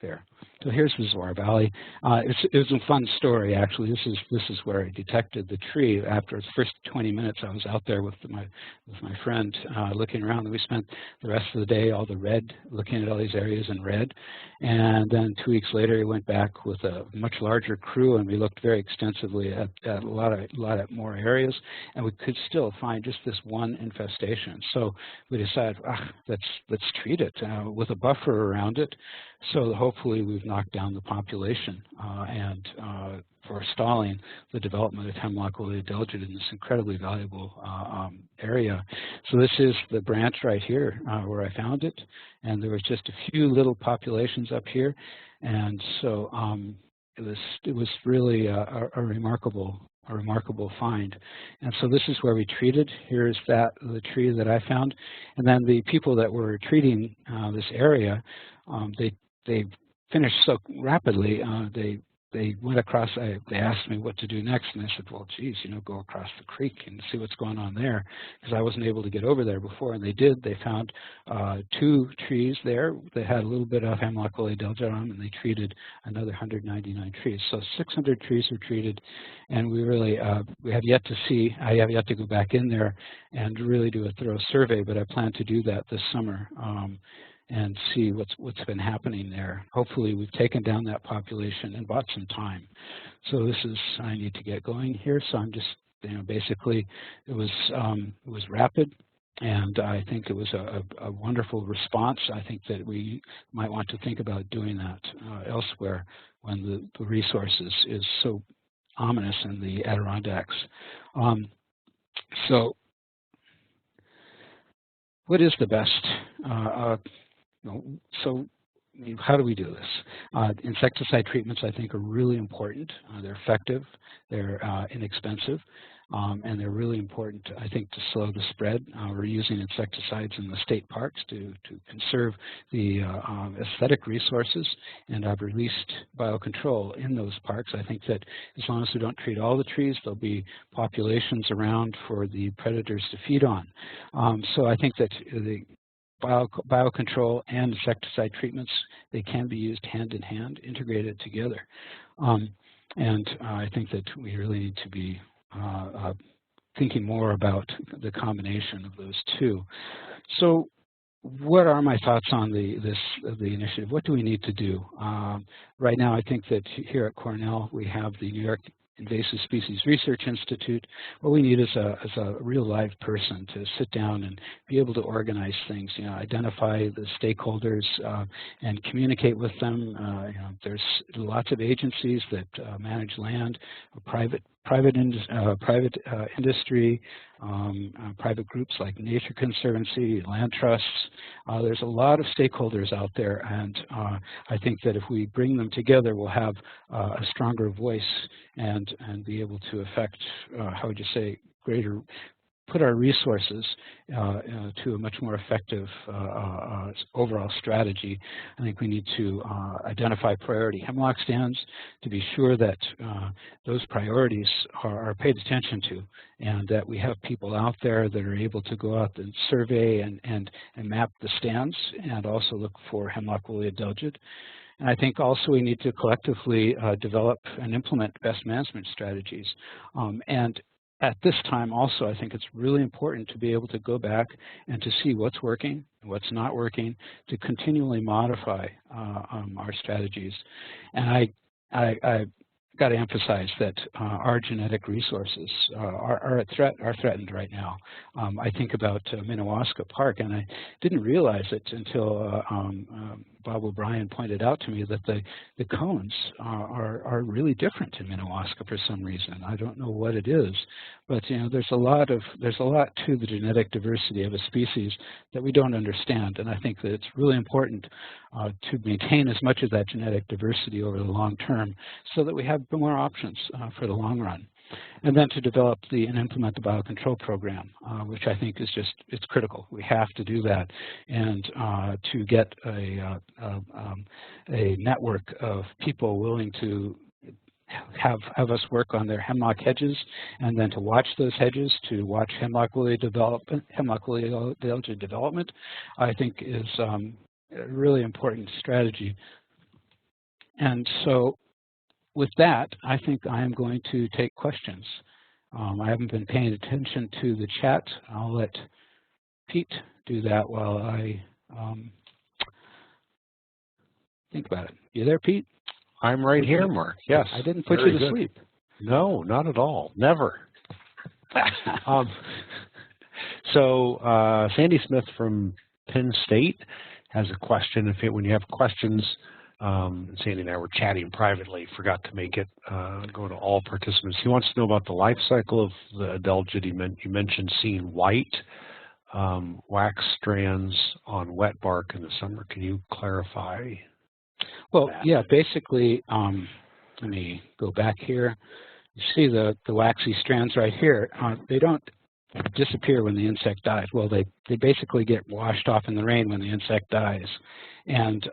There. So here's the Zoar Valley. It was a fun story, actually. This is where I detected the tree. After the first 20 minutes, I was out there with my friend looking around, and we spent the rest of the day, all the red, looking at all these areas in red. And then 2 weeks later, we went back with a much larger crew, and we looked very extensively at a lot more areas, and we could still find just this one infestation. So we decided, let's treat it with a buffer around it. So hopefully we've knocked down the population and forestalling the development of hemlock woolly adelgid in this incredibly valuable area. So this is the branch right here where I found it, and there was just a few little populations up here, and so it was really a remarkable find. And so this is where we treated. Here's the tree that I found, and then the people that were treating this area, they finished so rapidly. They they went across, they asked me what to do next, and I said, well, geez, go across the creek and see what's going on there, because I wasn't able to get over there before, and they did. They found 2 trees there that had a little bit of Hemlock woolly adelgid on them, and they treated another 199 trees. So 600 trees were treated, and we really, we have yet to see, I have yet to go back in there and really do a thorough survey, but I plan to do that this summer. And see what's been happening there. Hopefully we've taken down that population and bought some time. So I need to get going here. So I'm just, basically it was rapid, and I think it was a wonderful response. I think that we might want to think about doing that elsewhere when the resource is so ominous in the Adirondacks. So what is the best? So how do we do this? Insecticide treatments, I think, are really important. They're effective, they're inexpensive, and they're really important, I think, to slow the spread. We're using insecticides in the state parks to conserve the aesthetic resources, and I've released biocontrol in those parks. I think that as long as we don't treat all the trees, there'll be populations around for the predators to feed on. So I think that the biocontrol and insecticide treatments, they can be used hand in hand, integrated together. And I think that we really need to be thinking more about the combination of those two. So what are my thoughts on the initiative? What do we need to do? Right now, I think that here at Cornell, we have the New York Invasive Species Research Institute. What we need is a real live person to sit down and be able to organize things, identify the stakeholders and communicate with them. There's lots of agencies that manage land, private industry, private groups like Nature Conservancy, land trusts. There's a lot of stakeholders out there, and I think that if we bring them together, we'll have a stronger voice and be able to affect, how would you say, put our resources to a much more effective overall strategy. I think we need to identify priority hemlock stands to be sure that those priorities are paid attention to, and that we have people out there that are able to go out and survey and map the stands, and also look for Hemlock woolly adelgid. And I think also we need to collectively develop and implement best management strategies. And at this time also, I think it's really important to be able to go back and to see what's working and what's not working, to continually modify our strategies. And I got to emphasize that our genetic resources are threatened right now. I think about Minnewaska Park, and I didn't realize it until Bob O'Brien pointed out to me that the cones are really different in Minnewaska for some reason. I don't know what it is, but there's a lot to the genetic diversity of a species that we don't understand, and I think that it's really important to maintain as much of that genetic diversity over the long term, so that we have more options for the long run. And then to develop and implement the biocontrol program, which I think is it's critical. We have to do that, and to get a network of people willing to have us work on their hemlock hedges, and then to watch those hedges, to watch Hemlock woolly adelgid development, I think is a really important strategy. And so with that, I think I am going to take questions. I haven't been paying attention to the chat. I'll let Pete do that while I think about it. You there, Pete? I'm right here, Mark. Yes. I didn't put you to sleep. No, not at all. Never. So Sandy Smith from Penn State has a question. When you have questions, Sandy and I were chatting privately, forgot to make it go to all participants. He wants to know about the life cycle of the adelgid. You mentioned seeing white wax strands on wet bark in the summer. Can you clarify? Well, yeah, basically, let me go back here. You see the waxy strands right here. disappear when the insect dies. Well, they basically get washed off in the rain when the insect dies. And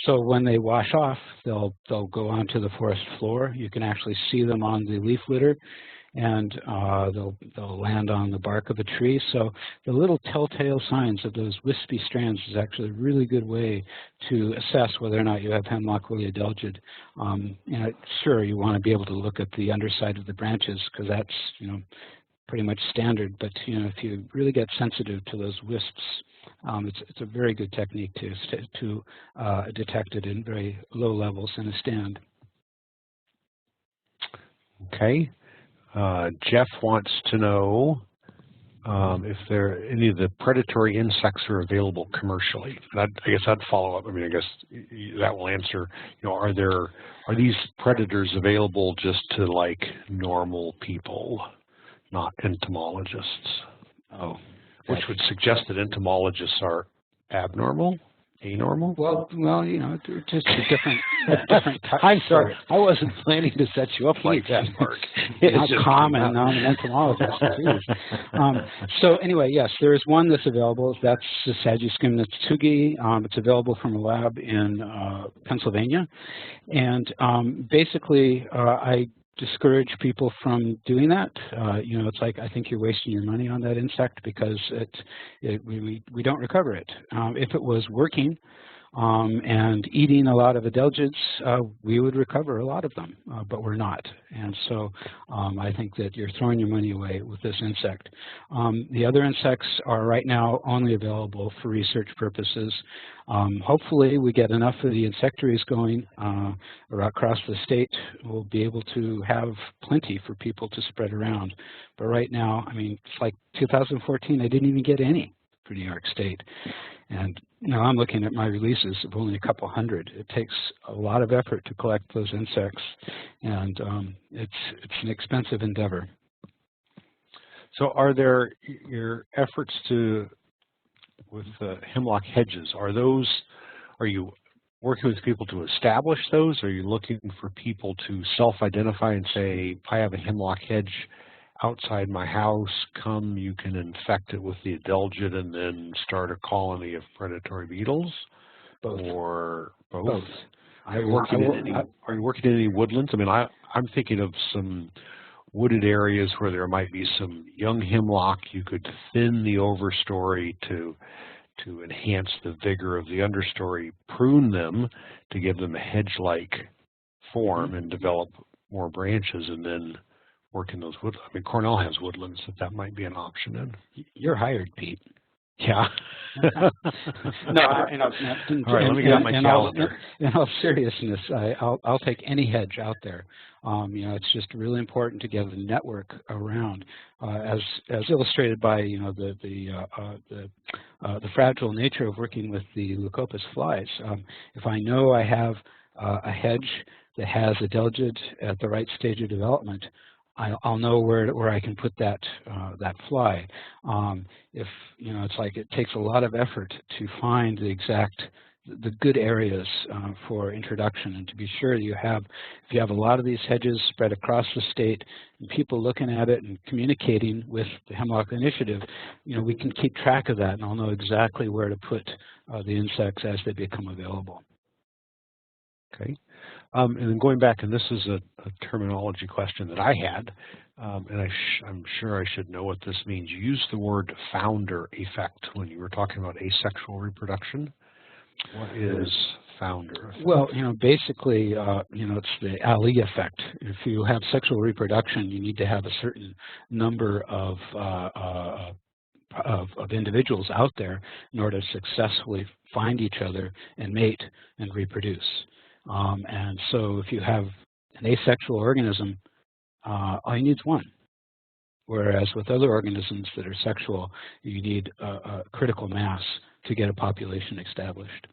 so when they wash off, they'll go onto the forest floor. You can actually see them on the leaf litter, and they'll land on the bark of a tree. So the little telltale signs of those wispy strands is actually a really good way to assess whether or not you have hemlock woolly adelgid. Sure, you want to be able to look at the underside of the branches, because that's pretty much standard. But if you really get sensitive to those wisps, it's a very good technique to detect it in very low levels in a stand. Okay. Jeff wants to know if any of the predatory insects are available commercially. And I guess I'd follow up. I mean, I guess that will answer. Are these predators available just to like normal people, not entomologists? Oh, which would suggest that entomologists are abnormal, anormal. Well, they're just a different type. I'm sorry, I wasn't planning to set you up like that, Mark. It's not common. I'm an entomologist too. So anyway, yes, there is one that's available. That's the Sagischim natsugi. It's available from a lab in Pennsylvania, and basically, I discourage people from doing that. It's like, I think you're wasting your money on that insect, because we don't recover it. If it was working and eating a lot of adelgids, we would recover a lot of them, but we're not. And so I think that you're throwing your money away with this insect. The other insects are right now only available for research purposes. Hopefully we get enough of the insectaries going across the state. We'll be able to have plenty for people to spread around. But right now, I mean, it's like 2014, I didn't even get any for New York State. And I'm looking at my releases of only a couple hundred. It takes a lot of effort to collect those insects, and it's an expensive endeavor. So are there your efforts with hemlock hedges, are you working with people to establish those? Are you looking for people to self-identify and say, I have a hemlock hedge outside my house, come, you can infect it with the adelgid and then start a colony of predatory beetles? Both. Or both? Both. Are you working in any woodlands? I mean, I'm thinking of some wooded areas where there might be some young hemlock. You could thin the overstory to enhance the vigor of the understory, prune them to give them a hedge-like form and develop more branches, and then work in those woodlands. I mean, Cornell has woodlands, that might be an option. And you're hired, Pete. Yeah. No, all right, let me get out my calendar. In all seriousness, I'll take any hedge out there. It's just really important to get a network around, as illustrated by the fragile nature of working with the Leucopus flies. If I know I have a hedge that has adelgid at the right stage of development, I'll know where I can put that fly. If it's like it takes a lot of effort to find the good areas for introduction, and to be sure that if you have a lot of these hedges spread across the state and people looking at it and communicating with the Hemlock Initiative, we can keep track of that, and I'll know exactly where to put the insects as they become available. Okay. And then going back, and this is a terminology question that I had, and I'm sure I should know what this means. You used the word founder effect when you were talking about asexual reproduction. What is founder effect? Well, basically, it's the Ali effect. If you have sexual reproduction, you need to have a certain number of individuals out there in order to successfully find each other and mate and reproduce. And so if you have an asexual organism, all you need is one. Whereas with other organisms that are sexual, you need a critical mass to get a population established.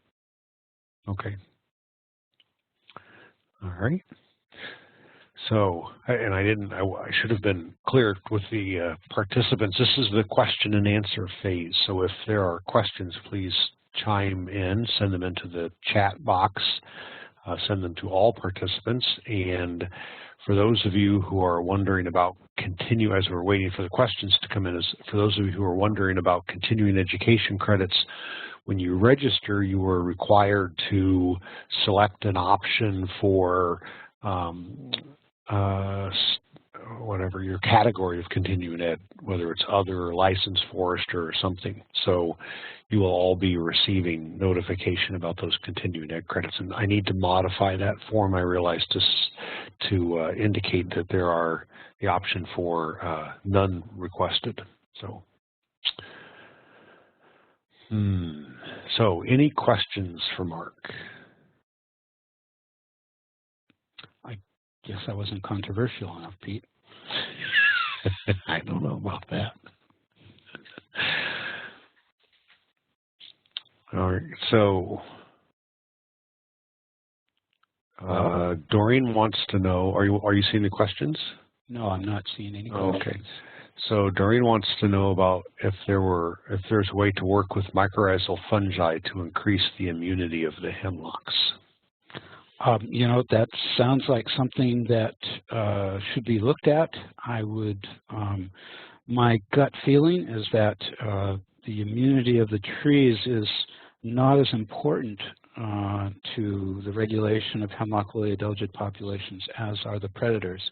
Okay. All right. So, and I should have been clear with the participants. This is the question and answer phase. So if there are questions, please chime in, send them into the chat box. send them to all participants. And for those of you who are wondering about as we're waiting for the questions to come in, for those of you who are wondering about continuing education credits, when you register, you are required to select an option for whatever your category of continuing ed, whether it's other or licensed forester or something. So you will all be receiving notification about those continuing ed credits. And I need to modify that form, I realize, to indicate that there are the option for none requested. So any questions for Mark? I guess I wasn't controversial enough, Pete. I don't know about that. All right, so Doreen wants to know, are you seeing the questions? No, I'm not seeing any questions. Okay. So Doreen wants to know about if there's a way to work with mycorrhizal fungi to increase the immunity of the hemlocks. You know, that sounds like something that should be looked at. My gut feeling is that the immunity of the trees is not as important to the regulation of hemlock woolly adelgid populations as are the predators.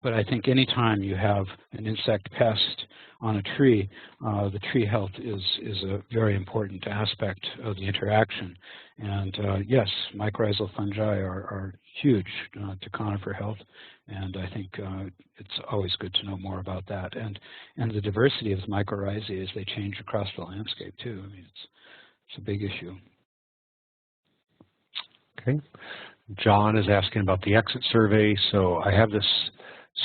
But I think anytime you have an insect pest on a tree, the tree health is a very important aspect of the interaction. And yes, mycorrhizal fungi are huge to conifer health, and I think it's always good to know more about that. And the diversity of mycorrhizae as they change across the landscape too. I mean, it's a big issue. Okay. John is asking about the exit survey. So I have this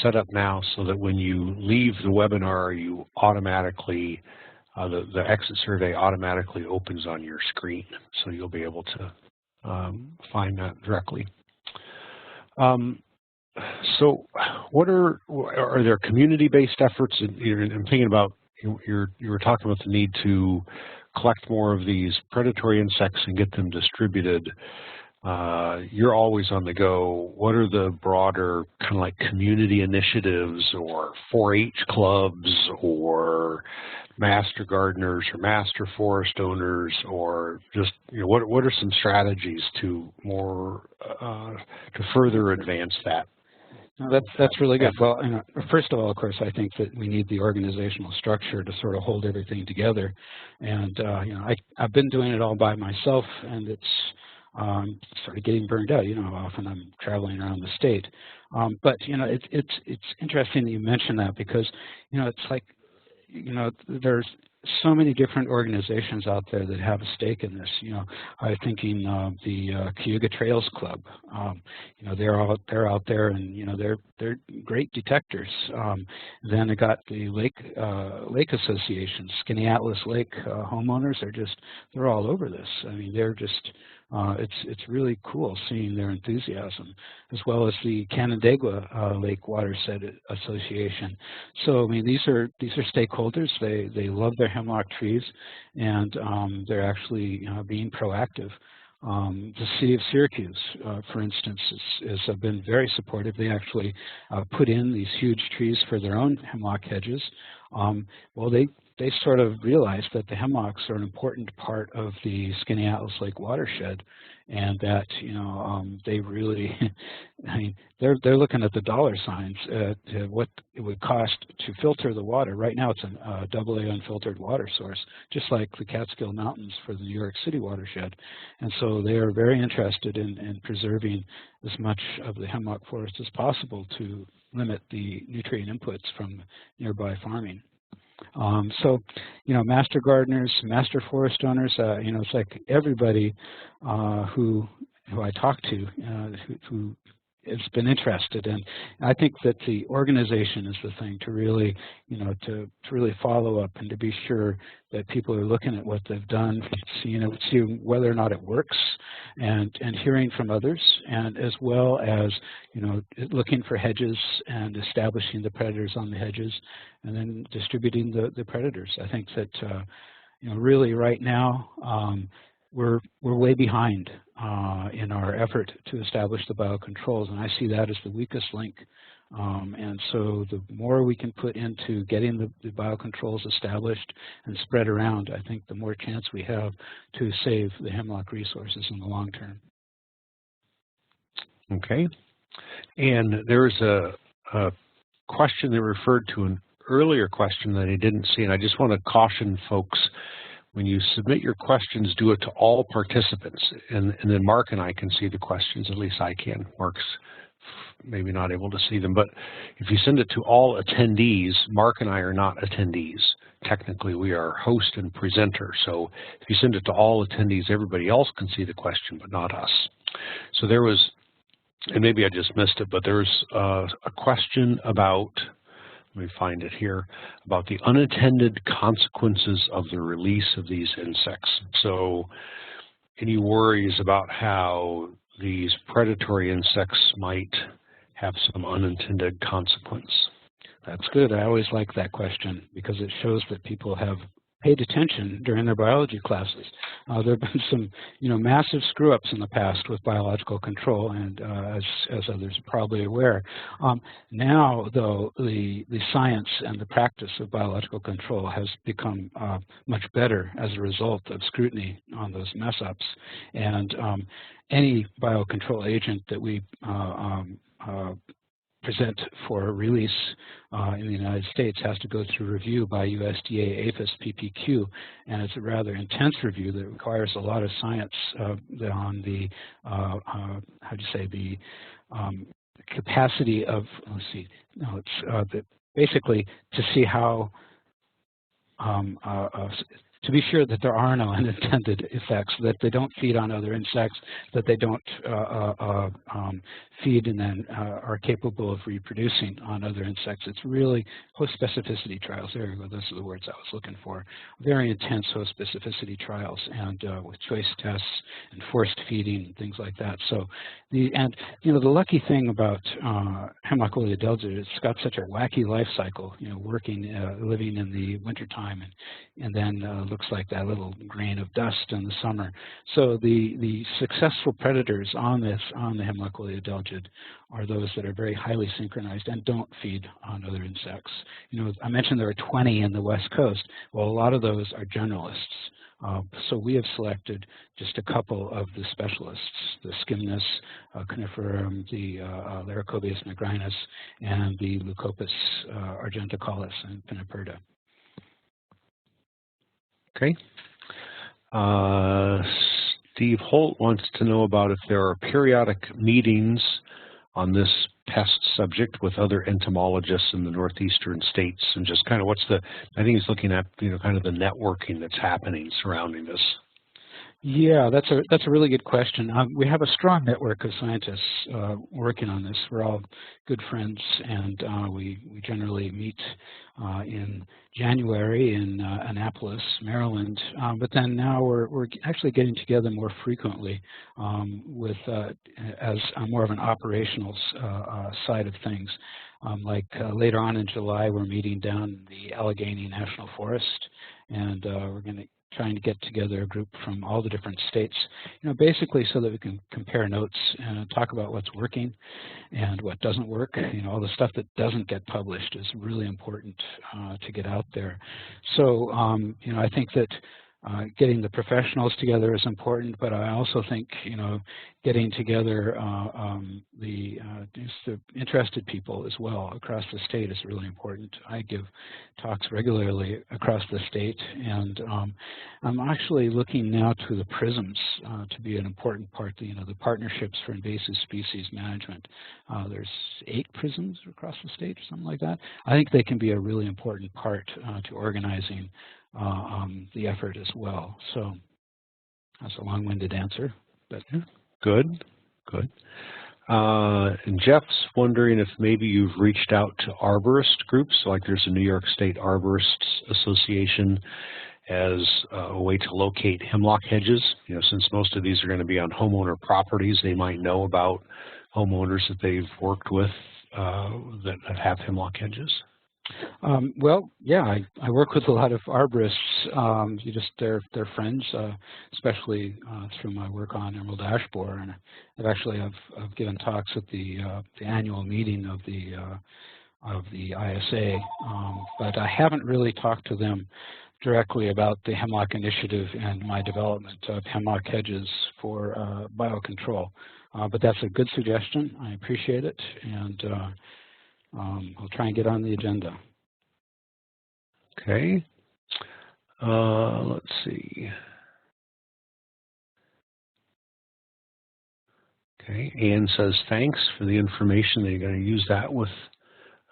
set up now so that when you leave the webinar, you automatically, the exit survey automatically opens on your screen. So you'll be able to find that directly. So what are there community-based efforts? I'm thinking about, you were talking about the need to collect more of these predatory insects and get them distributed. You're always on the go. What are the broader kind of like community initiatives or 4-H clubs or master gardeners or master forest owners, or just, you know, what are some strategies to further advance that? No, that's really good. Well, you know, first of all, of course, I think that we need the organizational structure to sort of hold everything together. And you know, I've been doing it all by myself, and it's sort of getting burned out. You know, often I'm traveling around the state. But you know, it's interesting that you mentioned that, because you know, it's like, you know, there's so many different organizations out there that have a stake in this. You know, I'm thinking the Cayuga Trails Club. You know, they're out there, and you know, they're great detectors. Then I got the Lake Association, Skaneateles Lake homeowners. They're all over this. I mean, they're just it's really cool seeing their enthusiasm, as well as the Canandaigua Lake Watershed Association. So I mean, these are stakeholders. They love their hemlock trees, and they're actually being proactive. The city of Syracuse, for instance, has been very supportive. They actually put in these huge trees for their own hemlock hedges. Well, they sort of realized that the hemlocks are an important part of the Skaneateles Lake watershed, and that, you know, they really, I mean, they're looking at the dollar signs to what it would cost to filter the water. Right now, it's an AA unfiltered water source, just like the Catskill Mountains for the New York City watershed. And so they are very interested in preserving as much of the hemlock forest as possible to limit the nutrient inputs from nearby farming. So, you know, master gardeners, master forest owners, you know, it's like everybody who I talk to who has been interested. And I think that the organization is the thing to really, you know, to really follow up and to be sure that people are looking at what they've done, see whether or not it works, and hearing from others, and as well as, you know, looking for hedges and establishing the predators on the hedges, and then distributing the predators. I think that, you know, really right now, we're way behind in our effort to establish the biocontrols, and I see that as the weakest link. And so the more we can put into getting the biocontrols established and spread around, I think the more chance we have to save the hemlock resources in the long term. Okay. And there's a question that referred to an earlier question that I didn't see, and I just want to caution folks, when you submit your questions, do it to all participants, and then Mark and I can see the questions, at least I can. Mark's maybe not able to see them, but if you send it to all attendees, Mark and I are not attendees. Technically, we are host and presenter, so if you send it to all attendees, everybody else can see the question, but not us. So there was, and maybe I just missed it, but there's a question about, let me find it here, about the unintended consequences of the release of these insects. So any worries about how these predatory insects might have some unintended consequence? That's good. I always like that question because it shows that people have paid attention during their biology classes. There have been some, massive screw-ups in the past with biological control, and as others are probably aware. Now, though, the science and the practice of biological control has become much better as a result of scrutiny on those mess-ups. And any biocontrol agent that we present for release in the United States has to go through review by USDA APHIS PPQ, and it's a rather intense review that requires a lot of science on the the capacity of, basically to see how to be sure that there are no unintended effects, that they don't feed on other insects, that they don't feed and then are capable of reproducing on other insects. It's really host specificity trials. There you go. Those are the words I was looking for. Very intense host specificity trials, and with choice tests and forced feeding and things like that. So, the lucky thing about Hemlock woolly adelgid, it's got such a wacky life cycle. Living in the wintertime and then looks like that little grain of dust in the summer. So the successful predators on the Hemlock woolly adelgid are those that are very highly synchronized and don't feed on other insects. I mentioned there are 20 in the West Coast. Well, a lot of those are generalists. So we have selected just a couple of the specialists, the Scymnus coniferum, the Laricobius nigrinus, and the Leucopus argenticollis and Pinniperta. Okay. Steve Holt wants to know about if there are periodic meetings on this pest subject with other entomologists in the northeastern states, and just kind of I think he's looking at, kind of the networking that's happening surrounding this. Yeah, that's a really good question. We have a strong network of scientists working on this. We're all good friends, and we generally meet in January in Annapolis, Maryland. But then now we're actually getting together more frequently with as more of an operational side of things. Later on in July, we're meeting down in the Allegheny National Forest, and we're going to trying to get together a group from all the different states, basically so that we can compare notes and talk about what's working and what doesn't work. All the stuff that doesn't get published is really important to get out there. So, I think that getting the professionals together is important, but I also think, getting together just the interested people as well across the state is really important. I give talks regularly across the state, and I'm actually looking now to the PRISMs to be an important part, the Partnerships for Invasive Species Management. There's 8 PRISMs across the state or something like that. I think they can be a really important part to organizing the effort as well. So that's a long-winded answer, but good. And Jeff's wondering if maybe you've reached out to arborist groups, like there's a New York State Arborists Association, as a way to locate hemlock hedges. Since most of these are going to be on homeowner properties, they might know about homeowners that they've worked with that have hemlock hedges. Well, yeah, I work with a lot of arborists. They're friends, especially through my work on emerald ash borer, and I've given talks at the annual meeting of the ISA, but I haven't really talked to them directly about the Hemlock Initiative and my development of hemlock hedges for biocontrol. But that's a good suggestion. I appreciate it, and I'll try and get on the agenda. Okay. Let's see. Okay, Anne says thanks for the information. They're going to use that with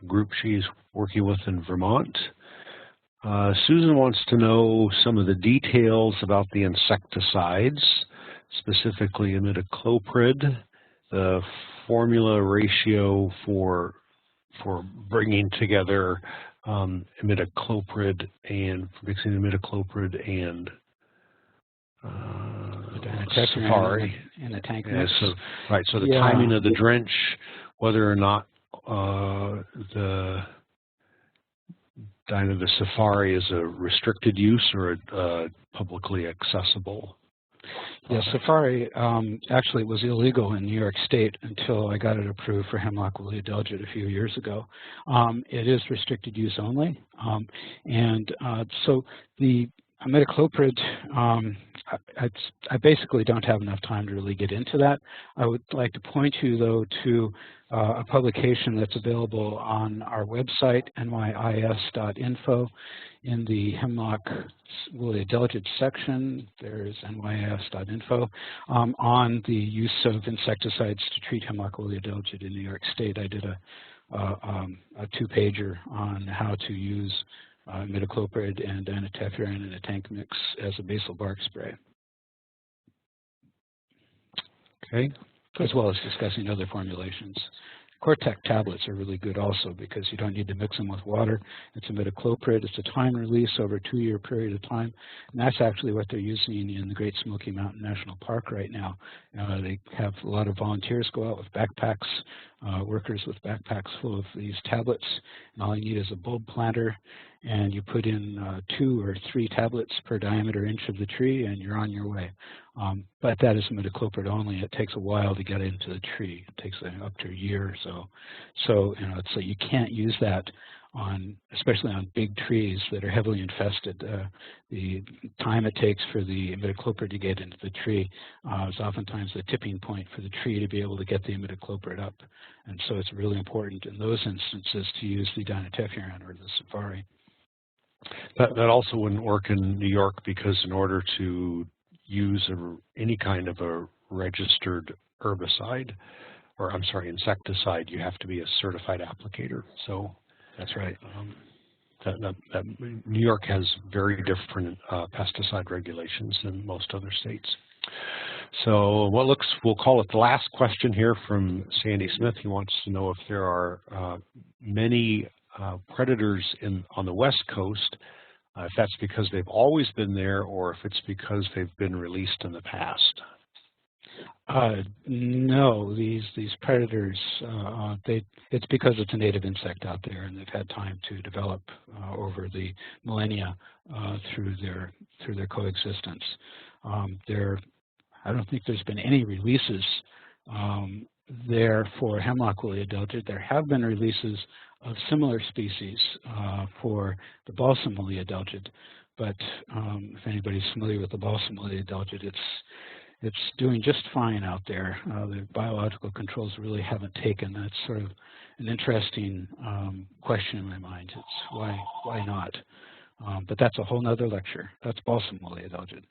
a group she's working with in Vermont. Susan wants to know some of the details about the insecticides, specifically imidacloprid, the formula ratio for bringing together imidacloprid and mixing imidacloprid and Safari in a tank mix. So, right. So the timing of the drench, whether or not the Safari is a restricted use or publicly accessible. Yeah, Safari actually was illegal in New York State until I got it approved for hemlock woolly adelgid a few years ago. It is restricted use only, so the imidacloprid, I basically don't have enough time to really get into that. I would like to point you, though, to a publication that's available on our website, nyis.info. In the hemlock woolly adelgid section, there's nyis.info. On the use of insecticides to treat hemlock woolly adelgid in New York State, I did a two-pager on how to use imidacloprid and dinotefuran in a tank mix as a basal bark spray. Okay. As well as discussing other formulations. Cortec tablets are really good also because you don't need to mix them with water. It's imidacloprid. It's a time release over a 2-year period of time. And that's actually what they're using in the Great Smoky Mountain National Park right now. They have a lot of volunteers go out with backpacks, workers with backpacks full of these tablets. And all you need is a bulb planter. And you put in 2 or 3 tablets per diameter inch of the tree, and you're on your way. But that is imidacloprid only. It takes a while to get into the tree. It takes up to a year or so. So you can't use that especially on big trees that are heavily infested. The time it takes for the imidacloprid to get into the tree is oftentimes the tipping point for the tree to be able to get the imidacloprid up. And so it's really important in those instances to use the dinotefuran or the Safari. That also wouldn't work in New York because in order to use any kind of a registered herbicide, or I'm sorry, insecticide, you have to be a certified applicator. So that's right. New York has very different pesticide regulations than most other states. So we'll call it the last question here from Sandy Smith. He wants to know if there are many predators on the West Coast, if that's because they've always been there or if it's because they've been released in the past. No, these predators, it's because it's a native insect out there, and they've had time to develop over the millennia through their coexistence. I don't think there's been any releases there for hemlock woolly adelgid. There have been releases of similar species for the balsam woolly adelgid, but if anybody's familiar with the balsam woolly adelgid, it's doing just fine out there. The biological controls really haven't taken. That's sort of an interesting question in my mind. It's why not? But that's a whole nother lecture. That's balsam woolly adelgid.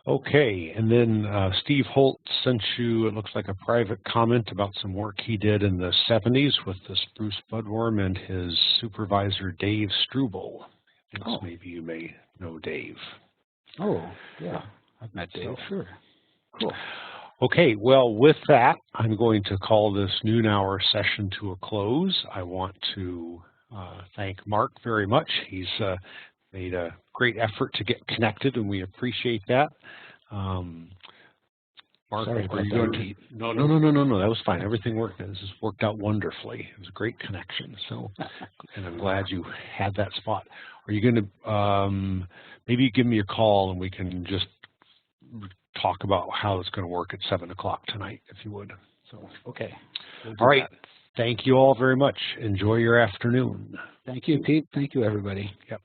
Okay, and then Steve Holt sent you, it looks like a private comment about some work he did in the 70s with the spruce budworm and his supervisor, Dave Struble. Maybe you may know Dave. Oh, yeah, I've met Dave, sure. Cool. Okay, well, with that, I'm going to call this noon hour session to a close. I want to thank Mark very much. He's made a great effort to get connected, and we appreciate that. Mark, Sorry were about you that, going Pete. No, that was fine. Everything worked. This has worked out wonderfully. It was a great connection. So, and I'm glad you had that spot. Are you going to maybe give me a call and we can just talk about how it's going to work at 7 o'clock tonight, if you would. So, okay. All right. Thank you all very much. Enjoy your afternoon. Thank you, Pete. Thank you, everybody. Yep.